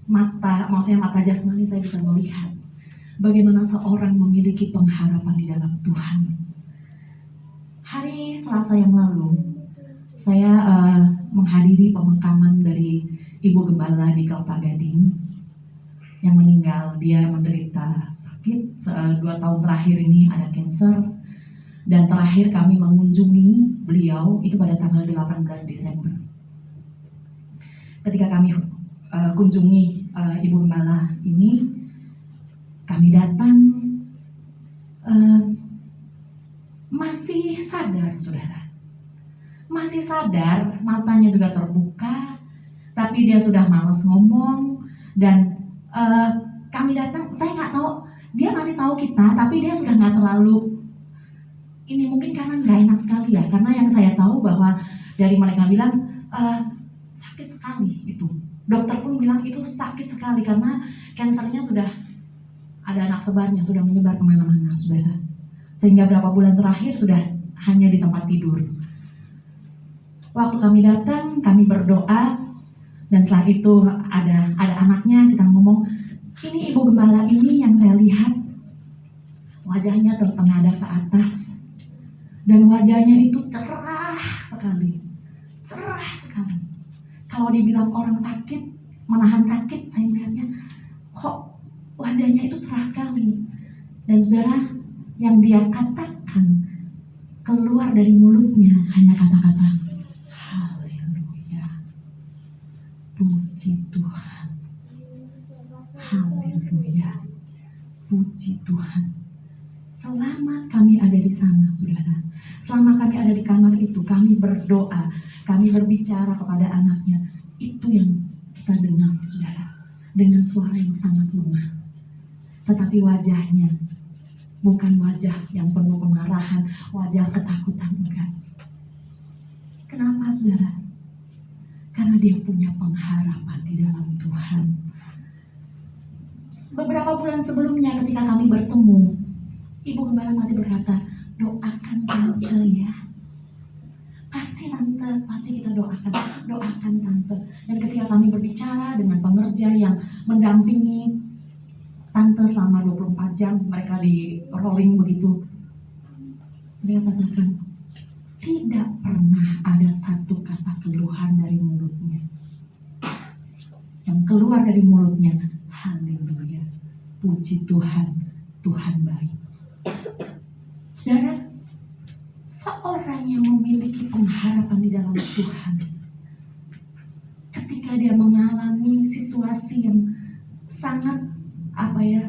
mata jasmani saya bisa melihat bagaimana seorang memiliki pengharapan di dalam Tuhan. Hari Selasa yang lalu, saya menghadiri pemakaman dari Ibu Gembala di Kelapa Gading yang meninggal. Dia menderita sakit, 2 tahun terakhir ini ada kanker. Dan terakhir kami mengunjungi beliau itu pada tanggal 18 Desember. Ketika kami kunjungi Ibu Gembala ini, kami datang masih sadar, saudara. Masih sadar, matanya juga terbuka, tapi dia sudah malas ngomong. Dan kami datang, saya nggak tahu, dia masih tahu kita, tapi dia sudah nggak terlalu. Ini mungkin karena nggak enak sekali ya, karena yang saya tahu bahwa dari mereka bilang sakit sekali itu. Dokter pun bilang itu sakit sekali karena kansernya sudah ada anak sebarnya, sudah menyebar kemana-mana, saudara. Sehingga berapa bulan terakhir sudah hanya di tempat tidur. Waktu kami datang, kami berdoa, dan setelah itu ada anaknya, kita ngomong, ini Ibu Gembala ini yang saya lihat wajahnya tertengadah ke atas. Dan wajahnya itu cerah sekali. Cerah sekali. Kalau dibilang orang sakit, menahan sakit, saya melihatnya, kok wajahnya itu cerah sekali. Dan saudara, yang dia katakan keluar dari mulutnya hanya kata-kata, haleluya, puji Tuhan, haleluya, puji Tuhan. Selama kami ada di sana, saudara, selama kami ada di kamar itu, kami berdoa, kami berbicara kepada anaknya. Itu yang kita dengar, saudara, dengan suara yang sangat lemah. Tetapi wajahnya bukan wajah yang penuh kemarahan, wajah ketakutan, enggak. Kenapa, saudara? Karena dia punya pengharapan di dalam Tuhan. Beberapa bulan sebelumnya ketika kami bertemu, Ibu Gembala masih berkata, doakan tante ya. Pasti tante, pasti kita doakan tante. Dan ketika kami berbicara dengan pengerja yang mendampingi tante selama 24 jam, mereka di rolling begitu, dia katakan, tidak pernah ada satu kata keluhan dari mulutnya. Yang keluar dari mulutnya, haleluya, puji Tuhan, Tuhan baik. Saudara, seorang yang memiliki pengharapan di dalam Tuhan, ketika dia mengalami situasi yang sangat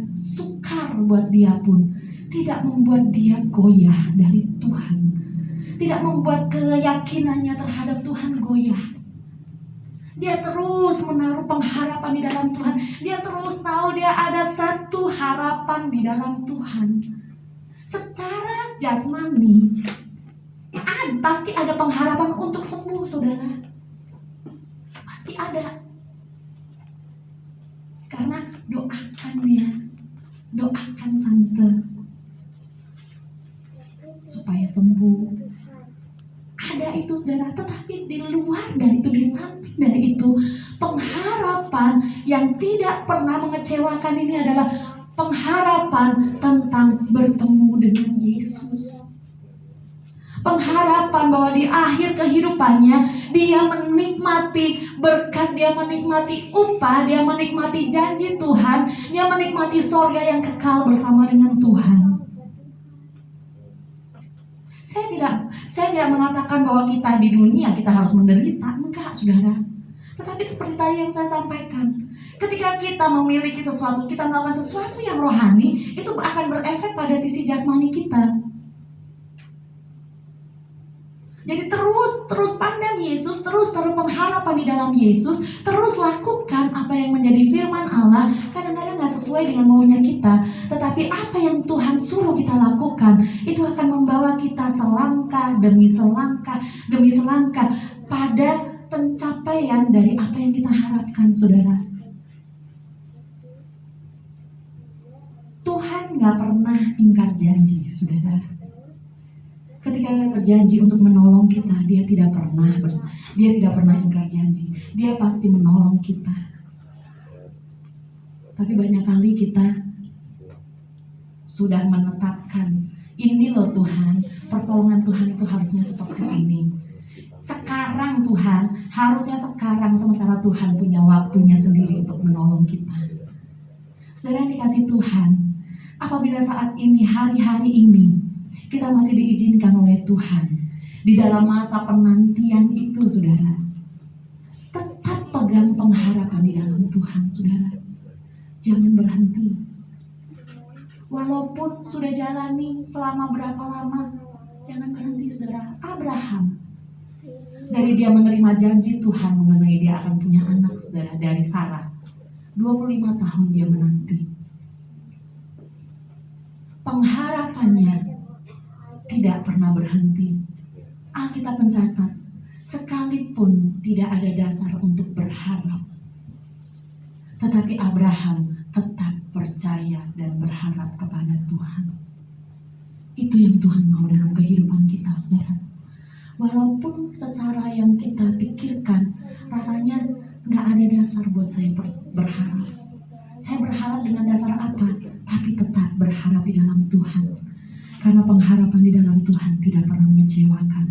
sukar buat dia pun, tidak membuat dia goyah dari Tuhan, tidak membuat keyakinannya terhadap Tuhan goyah. Dia terus menaruh pengharapan di dalam Tuhan. Dia terus tahu dia ada satu harapan di dalam Tuhan. Secara jasmani, pasti ada pengharapan untuk sembuh, saudara. Pasti ada. Karena doakan ya, doakan tante supaya sembuh. Ada itu, saudara. Tetapi di luar dari itu, di samping dari itu, pengharapan yang tidak pernah mengecewakan ini adalah pengharapan tentang bertemu dengan Yesus. Pengharapan bahwa di akhir kehidupannya dia menikmati berkat, dia menikmati upah, dia menikmati janji Tuhan, dia menikmati sorga yang kekal bersama dengan Tuhan. Saya tidak mengatakan bahwa kita di dunia kita harus menderita, enggak, saudara. Tetapi seperti tadi yang saya sampaikan, ketika kita memiliki sesuatu, kita melakukan sesuatu yang rohani, itu akan berefek pada sisi jasmani kita. Jadi terus pandang Yesus, terus taruh pengharapan di dalam Yesus, terus lakukan apa yang menjadi firman Allah. Kadang-kadang gak sesuai dengan maunya kita, tetapi apa yang Tuhan suruh kita lakukan, itu akan membawa kita selangkah demi selangkah demi selangkah pada pencapaian dari apa yang kita harapkan, saudara. Tuhan gak pernah ingkar janji, saudara. Ketika dia berjanji untuk menolong kita, dia tidak pernah ingkar janji. Dia pasti menolong kita. Tapi banyak kali kita sudah menetapkan, ini loh Tuhan, pertolongan Tuhan itu harusnya seperti ini. Sekarang Tuhan, harusnya sekarang, sementara Tuhan punya waktunya sendiri untuk menolong kita. Saudara yang dikasih Tuhan, apabila saat ini, hari-hari ini, kita masih diizinkan oleh Tuhan di dalam masa penantian itu, saudara, tetap pegang pengharapan di dalam Tuhan, saudara. Jangan berhenti. Walaupun sudah jalani selama berapa lama, jangan berhenti, saudara. Abraham, dari dia menerima janji Tuhan mengenai dia akan punya anak, saudara, dari Sarah, 25 tahun dia menanti. Pengharapannya tidak pernah berhenti. Alkitab mencatat, sekalipun tidak ada dasar untuk berharap, tetapi Abraham tetap percaya dan berharap kepada Tuhan. Itu yang Tuhan mau dalam kehidupan kita, saudara. Walaupun secara yang kita pikirkan rasanya gak ada dasar buat saya berharap. Saya berharap dengan dasar apa? Tapi tetap berharap di dalam Tuhan. Karena pengharapan di dalam Tuhan tidak pernah mengecewakan.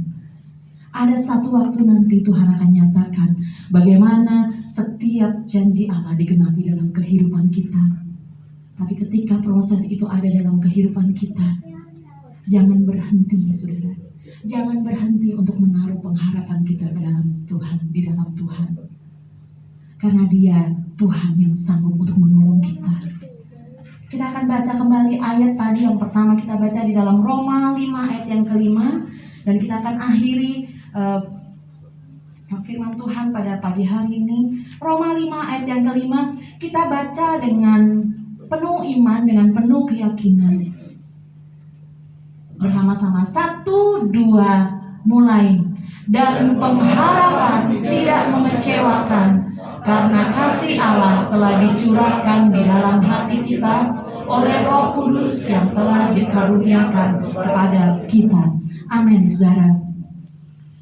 Ada satu waktu nanti Tuhan akan nyatakan bagaimana setiap janji Allah digenapi dalam kehidupan kita. Tapi ketika proses itu ada dalam kehidupan kita, jangan berhenti, saudara. Jangan berhenti untuk menaruh pengharapan kita ke dalam Tuhan, di dalam Tuhan. Karena Dia Tuhan yang sanggup untuk menolong kita. Kita akan baca kembali ayat tadi yang pertama kita baca di dalam Roma 5 ayat yang kelima. Dan kita akan akhiri firman Tuhan pada pagi hari ini. Roma 5 ayat yang kelima. Kita baca dengan penuh iman, dengan penuh keyakinan. Bersama-sama, 1, 2, mulai. Dan pengharapan tidak mengecewakan, karena kasih Allah telah dicurahkan di dalam hati kita oleh Roh Kudus yang telah dikaruniakan kepada kita. Amin, saudara.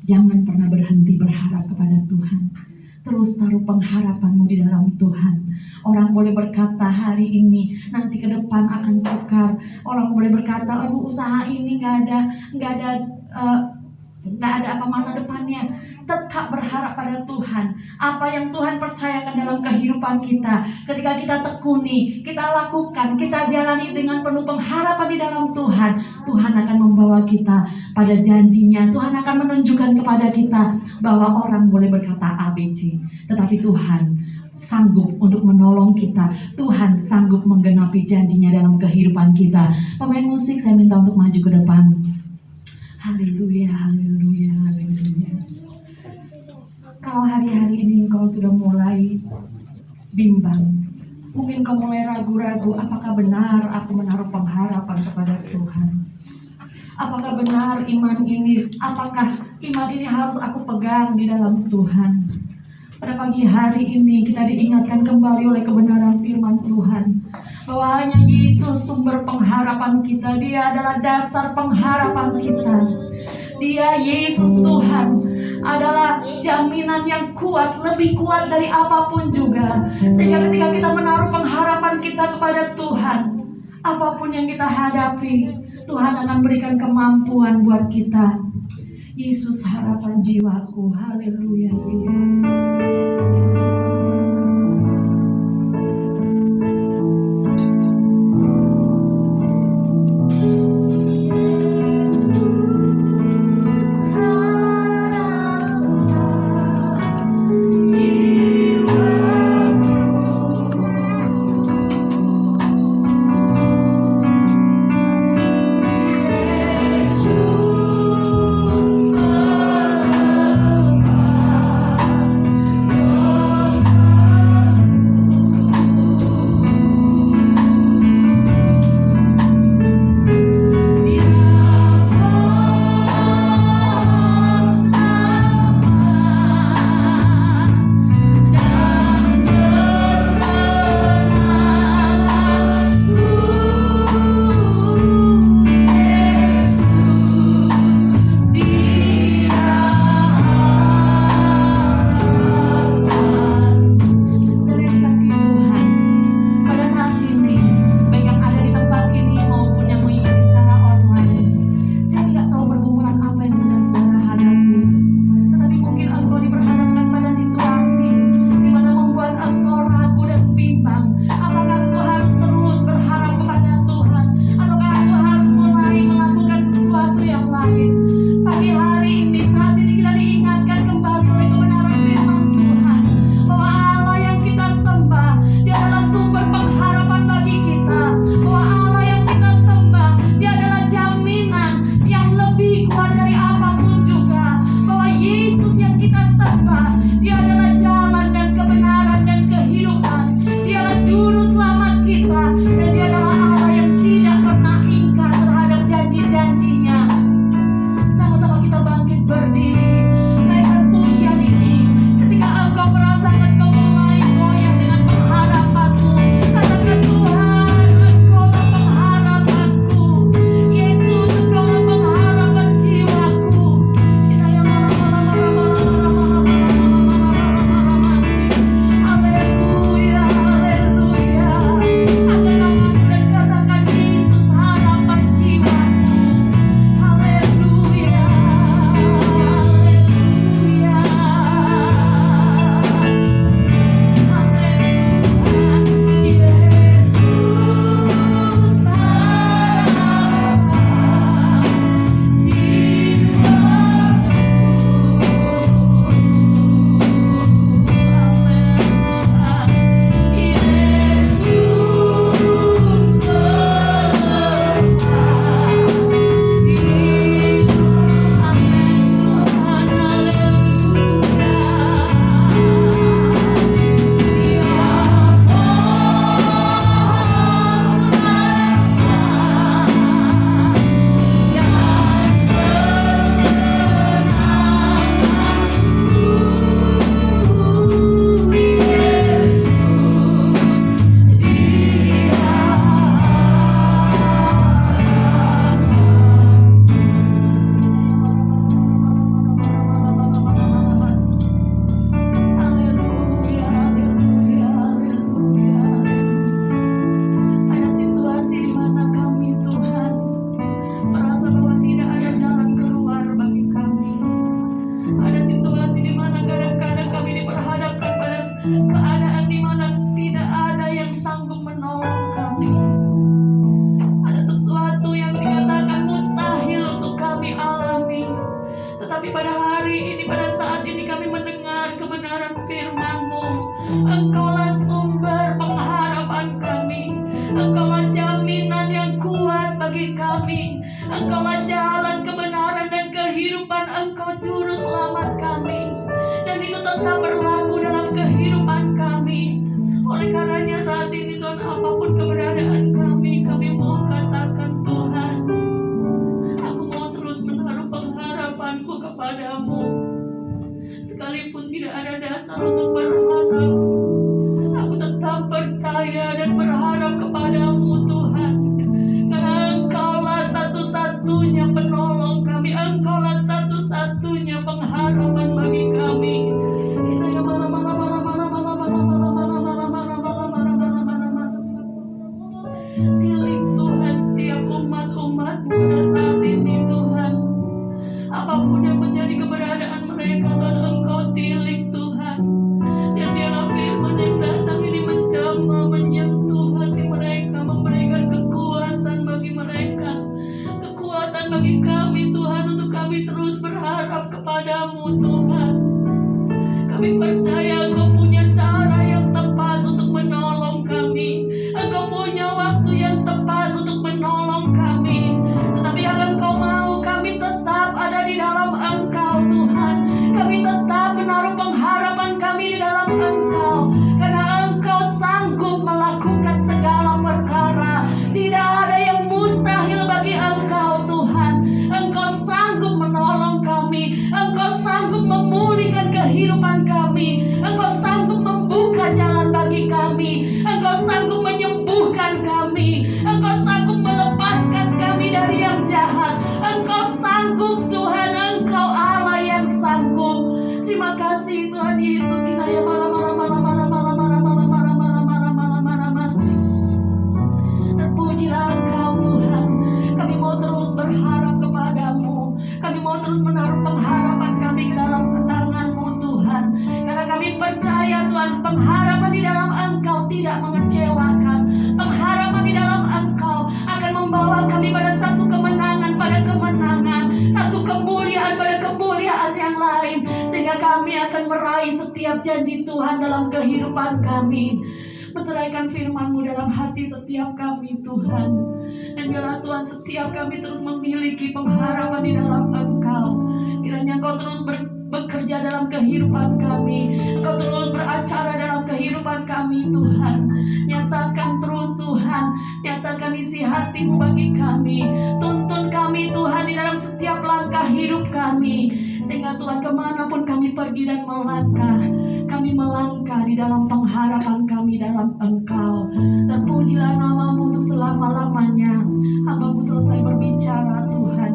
Jangan pernah berhenti berharap kepada Tuhan. Terus taruh pengharapanmu di dalam Tuhan. Orang boleh berkata hari ini, nanti ke depan akan sukar. Orang boleh berkata, aduh usaha ini nggak ada apa masa depannya. Tetap berharap pada Tuhan. Apa yang Tuhan percayakan dalam kehidupan kita, ketika kita tekuni, kita lakukan, kita jalani dengan penuh pengharapan di dalam Tuhan, Tuhan akan membawa kita pada janjinya. Tuhan akan menunjukkan kepada kita bahwa orang boleh berkata ABC, tetapi Tuhan sanggup untuk menolong kita. Tuhan sanggup menggenapi janjinya dalam kehidupan kita. Pemain musik, saya minta untuk maju ke depan. Haleluya, haleluya, haleluya. Kalau hari-hari ini engkau sudah mulai bimbang, mungkin kau mulai ragu-ragu, apakah benar aku menaruh pengharapan kepada Tuhan? Apakah benar apakah iman ini harus aku pegang di dalam Tuhan? Pada pagi hari ini kita diingatkan kembali oleh kebenaran firman Tuhan bahwa hanya Yesus sumber pengharapan kita. Dia adalah dasar pengharapan kita. Dia, Yesus Tuhan, adalah jaminan yang kuat, lebih kuat dari apapun juga. Sehingga ketika kita menaruh pengharapan kita kepada Tuhan, apapun yang kita hadapi, Tuhan akan berikan kemampuan buat kita. Yesus harapan jiwaku. Haleluya, Yesus. Engkaulah sumber pengharapan kami. Engkaulah jaminan yang kuat bagi kami. Engkaulah jalan kebenaran dan kehidupan. Engkau juru selamat kami. Dan dan itu tetap berlaku dalam kehidupan kami. Oleh karenanya saat ini Tuhan, apapun keberadaan kami mau katakan Tuhan, aku mau terus menaruh pengharapanku kepadamu. Sekalipun tidak ada dasar untuk berharap, aku tetap percaya dan berharap kepadamu Tuhan. Karena Engkaulah satu-satunya penolong kami, Engkaulah satu-satunya pengharapan bagi kami. Kita yang tilik Tuhan setiap umat-umat pada saat ini Tuhan. Apapun yang menjadi keberadaan mereka Tuhan, Engkau tilik Tuhan. Dan biarlah firman yang datang ini menjamah, menyentuh hati mereka, memberikan kekuatan bagi mereka, kekuatan bagi kami Tuhan, untuk kami terus berharap kepadamu Tuhan. Kami percaya Engkau punya cara yang tepat untuk menolong kami, Engkau punya waktu yang tepat untuk menolong kami. Tetapi yang Engkau mau, kami tetap ada di dalam Engkau Tuhan. Kami tetap menaruh pengharapan kami di dalam Engkau, karena Engkau sanggup melakukan segala perkara. Tidak ada yang mustahil bagi Engkau Tuhan. Engkau sanggup menolong kami, Engkau sanggup memulihkan kehidupan kami, Engkau sanggup membuka jalan bagi kami, Engkau sanggup menyembuhkan kami, Engkau sanggup melepaskan kami dari yang jahat. Engkau sanggup Tuhan, Engkau Allah yang sanggup. Terima kasih Tuhan Yesus. Terpujilah Engkau Tuhan. Kami mau terus berharap kepadamu. Kami mau terus menaruh pengharapan kami ke dalam tangan-Mu Tuhan. Karena kami percaya Tuhan, pengharapan di dalam Engkau tidak mengecewakan. Pengharapan di dalam Engkau akan membawa kami pada satu kemenangan pada kemenangan, satu kemuliaan pada kemuliaan yang lain, sehingga kami akan meraih setiap janji Tuhan dalam kehidupan kami. Meteraikan firman-Mu dalam hati setiap kami Tuhan. Dan biarlah Tuhan, setiap kami terus memiliki pengharapan di dalam Engkau. Kiranya Engkau terus bekerja dalam kehidupan kami, Engkau terus beracara dalam kehidupan kami Tuhan. Nyatakan terus Tuhan, nyatakan isi hati-Mu bagi kami. Tuntun kami Tuhan di dalam setiap langkah hidup kami, sehingga Tuhan kemanapun kami pergi dan melangkah, kami melangkah di dalam pengharapan kami dalam Engkau. Terpujilah nama-Mu untuk selama-lamanya. Hamba-Mu selesai berbicara Tuhan,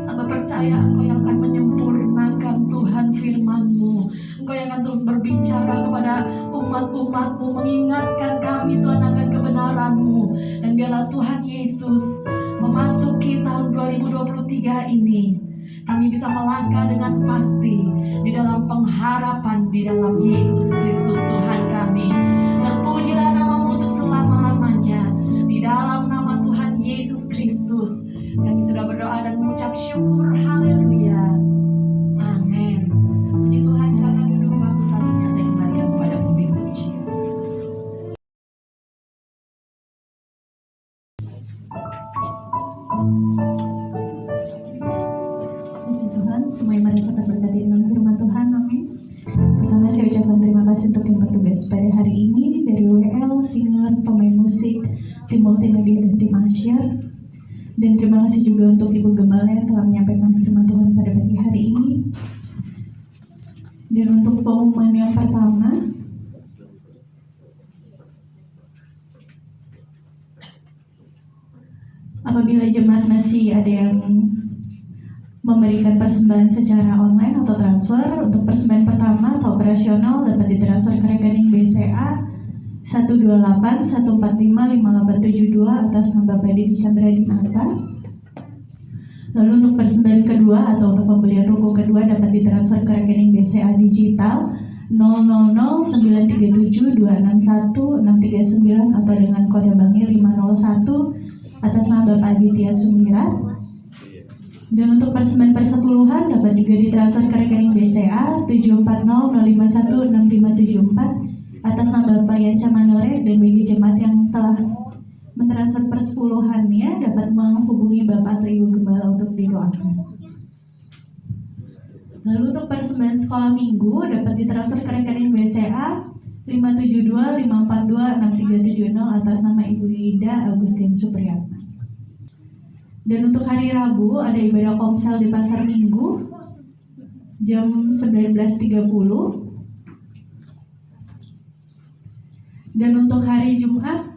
hamba percaya Engkau yang akan menyempurnakan Tuhan firman-Mu. Engkau yang akan terus berbicara kepada umat-umat-Mu, mengingatkan kami Tuhan akan kebenaran-Mu. Dan biarlah Tuhan Yesus memasuki tahun 2023 ini, kami bisa melangkah dengan pasti di dalam pengharapan di dalam Yesus Kristus Tuhan kami. Terpujilah nama-Mu untuk selama-lamanya. Di dalam nama Tuhan Yesus Kristus kami sudah berdoa dan mengucap syukur. Haleluya. Amin. Puji Tuhan, silakan duduk. Waktu selanjutnya saya kembalikan kepada pemimpin pujian. Puji Tuhan, semuanya mari kita berkati dengan firman Tuhan. Amin. Pertama saya ucapkan terima kasih untuk yang bertugas pada hari ini, dari WL, singer, pemain musik, tim multimedia dan tim asyar. Dan terima kasih juga untuk Ibu Gembala yang telah menyampaikan firman Tuhan pada pagi hari ini. Dan untuk pengumuman yang pertama, apabila jemaat masih ada yang memberikan persembahan secara online atau transfer, untuk persembahan pertama atau operasional dapat ditransfer ke rekening BCA 12814558872 atas nama Bapak Dedi Chandra Dinata. Lalu untuk persembahan kedua atau untuk pembelian ruko kedua dapat ditransfer ke rekening BCA digital 00093726169 atau dengan kode banknya 501 atas nama Bapak Aditya Sumirat. Dan untuk persembahan persepuluhan dapat juga ditransfer ke rekening BCA 740051654 atas nama Bapak Yanca Manore. Dan bagi jemaat yang telah mentransfer persepuluhannya dapat menghubungi Bapak atau Ibu Gembala untuk didoakan. Lalu untuk persembahan sekolah minggu dapat ditransfer ke rekening BCA 572542637 atas nama Ibu Ida Agustin Supriyatna. Dan untuk hari Rabu ada ibadah komsel di Pasar Minggu jam 19.30. Dan untuk hari Jumat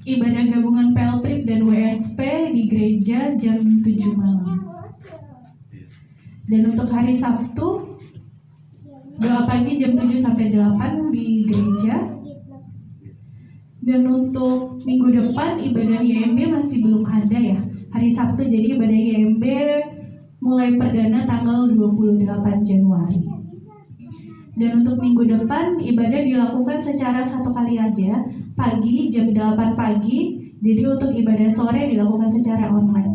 ibadah gabungan PLPRIP dan WSP di gereja jam 7 malam. Dan untuk hari Sabtu doa pagi jam 7 sampai 8 di gereja. Dan untuk minggu depan ibadah YMB masih belum ada ya. Hari Sabtu, jadi ibadah YMB mulai perdana tanggal 28 Januari. Dan untuk minggu depan ibadah dilakukan secara satu kali aja, pagi jam 8 pagi. Jadi untuk ibadah sore dilakukan secara online.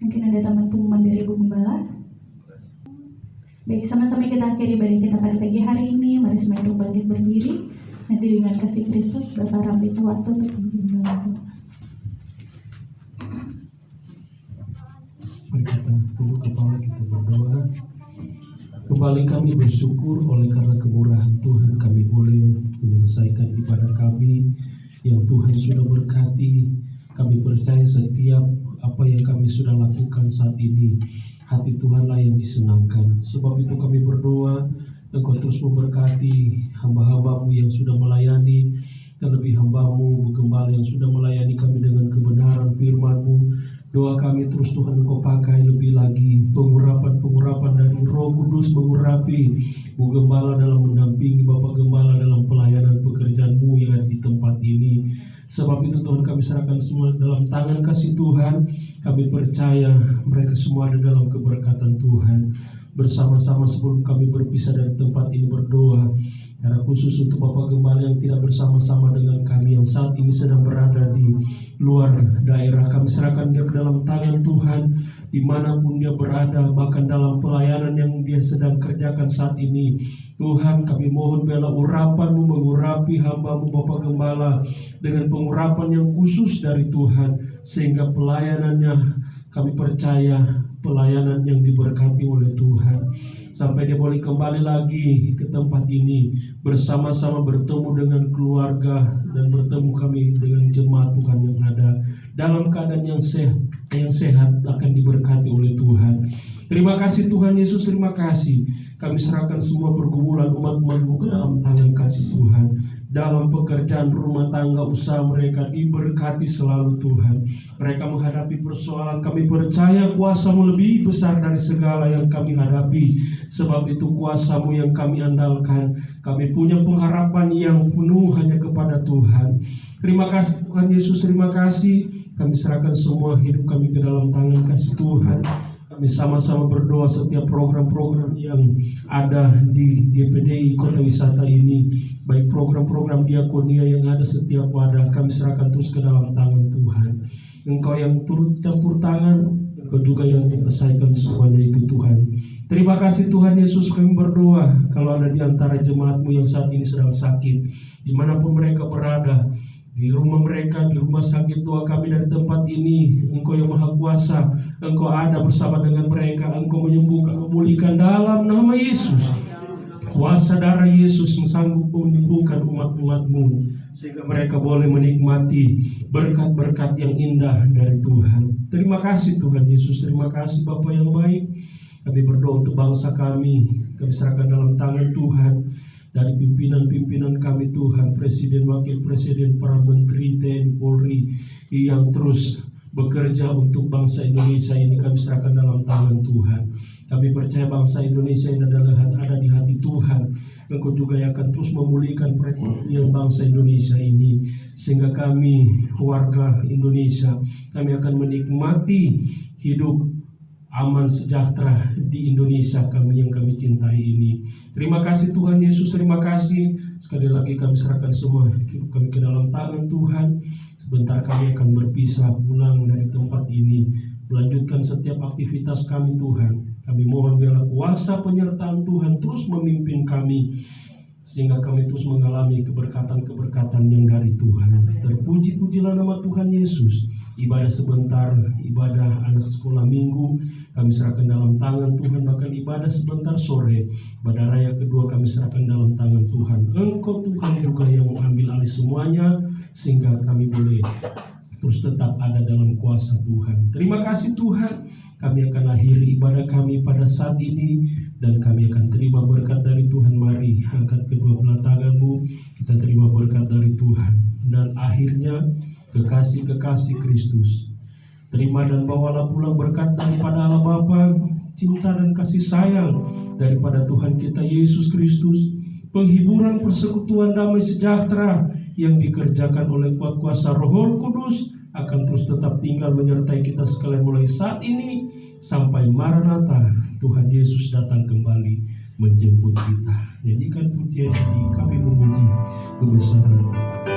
Mungkin ada tambahan pengumuman dari Ibu Gembala. Baik, sama-sama kita akhiri ibadah kita pada pagi hari ini. Mari semua itu bangkit berdiri. Nanti dengan kasih Kristus Bapak Rambi waktu untuk menggembala. Mari kita tunduk kepala, kita berdoa. Kembali kami bersyukur oleh karena kemurahan Tuhan kami boleh menyelesaikan ibadah kami yang Tuhan sudah berkati. Kami percaya setiap apa yang kami sudah lakukan saat ini, hati Tuhanlah yang disenangkan. Sebab itu kami berdoa, Engkau terus memberkati hamba-hambamu yang sudah melayani, terlebih hambamu Bu Gembala yang sudah melayani kami dengan kebenaran firman-Mu. Doa kami terus Tuhan Engkau pakai lebih lagi pengurapan dari Roh Kudus, mengurapi Bu Gembala dalam mendampingi Bapak Gembala dalam pelayanan pekerjaan-Mu yang ada di tempat ini. Sebab itu Tuhan kami serahkan semua dalam tangan kasih Tuhan. Kami percaya mereka semua ada dalam keberkatan Tuhan. Bersama-sama sebelum kami berpisah dari tempat ini berdoa secara khusus untuk Bapak Gembala yang tidak bersama-sama dengan kami, yang saat ini sedang berada di luar daerah. Kami serahkan dia ke dalam tangan Tuhan, dimanapun dia berada, bahkan dalam pelayanan yang dia sedang kerjakan saat ini. Tuhan, kami mohon biarlah urapan-Mu mengurapi hamba-Mu Bapak Gembala dengan pengurapan yang khusus dari Tuhan, sehingga pelayanannya kami percaya pelayanan yang diberkati oleh Tuhan, sampai dia boleh kembali lagi ke tempat ini bersama-sama bertemu dengan keluarga dan bertemu kami dengan jemaat Tuhan yang ada dalam keadaan yang sehat akan diberkati oleh Tuhan. Terima kasih Tuhan Yesus, terima kasih. Kami serahkan semua pergumulan umat-Mu ke dalam tangan kasih Tuhan. Dalam pekerjaan rumah tangga usaha mereka diberkati selalu Tuhan. Mereka menghadapi persoalan, kami percaya kuasa-Mu lebih besar dari segala yang kami hadapi. Sebab itu kuasa-Mu yang kami andalkan. Kami punya pengharapan yang penuh hanya kepada Tuhan. Terima kasih Tuhan Yesus, terima kasih. Kami serahkan semua hidup kami ke dalam tangan kasih Tuhan. Kami sama-sama berdoa setiap program-program yang ada di GPDI Kota Wisata ini, baik program-program diakonia yang ada setiap wadah, kami serahkan terus ke dalam tangan Tuhan. Engkau yang turut campur tangan, Engkau juga yang menyelesaikan semuanya itu Tuhan. Terima kasih Tuhan Yesus, kami berdoa kalau ada di antara jemaat-Mu yang saat ini sedang sakit, dimanapun mereka berada, di rumah mereka, di rumah sakit, doa kami dari tempat ini, Engkau yang Maha Kuasa, Engkau ada bersama dengan mereka, Engkau menyembuhkan, memulihkan dalam nama Yesus. Kuasa darah Yesus sanggup menyembuhkan umat-umat-Mu, sehingga mereka boleh menikmati berkat-berkat yang indah dari Tuhan. Terima kasih Tuhan Yesus, terima kasih Bapa yang baik. Kami berdoa untuk bangsa kami serahkan dalam tangan Tuhan. Dari pimpinan-pimpinan kami Tuhan, Presiden, Wakil Presiden, para Menteri, TNI, Polri yang terus bekerja untuk bangsa Indonesia ini, kami serahkan dalam tangan Tuhan. Kami percaya bangsa Indonesia ini ada di hati Tuhan. Engkau juga yang akan terus memulihkan perekonomian bangsa Indonesia ini, sehingga kami warga Indonesia, kami akan menikmati hidup aman sejahtera di Indonesia kami yang kami cintai ini. Terima kasih Tuhan Yesus, terima kasih. Sekali lagi kami serahkan semua hidup kami ke dalam tangan Tuhan. Sebentar kami akan berpisah pulang dari tempat ini, melanjutkan setiap aktivitas kami Tuhan. Kami mohon biarlah kuasa penyertaan Tuhan terus memimpin kami, sehingga kami terus mengalami keberkatan-keberkatan yang dari Tuhan. Terpuji-pujilah nama Tuhan Yesus ibadah sebentar, ibadah anak sekolah minggu kami serahkan dalam tangan Tuhan. Bahkan ibadah sebentar sore, ibadah raya kedua kami serahkan dalam tangan Tuhan. Engkau Tuhan juga yang mengambil alih semuanya, sehingga kami boleh terus tetap ada dalam kuasa Tuhan. Terima kasih Tuhan, kami akan akhiri ibadah kami pada saat ini, dan kami akan terima berkat dari Tuhan. Mari angkat kedua belah tanganmu, kita terima berkat dari Tuhan. Dan akhirnya kekasih-kekasih Kristus, terima dan bawalah pulang berkat daripada Allah Bapa, cinta dan kasih sayang daripada Tuhan kita Yesus Kristus, penghiburan, persekutuan, damai sejahtera yang dikerjakan oleh kuat kuasa Roh Kudus akan terus tetap tinggal menyertai kita sekalian mulai saat ini sampai Maranatha, Tuhan Yesus datang kembali menjemput kita. Nyanyikan pujian ini, kami memuji kebesaran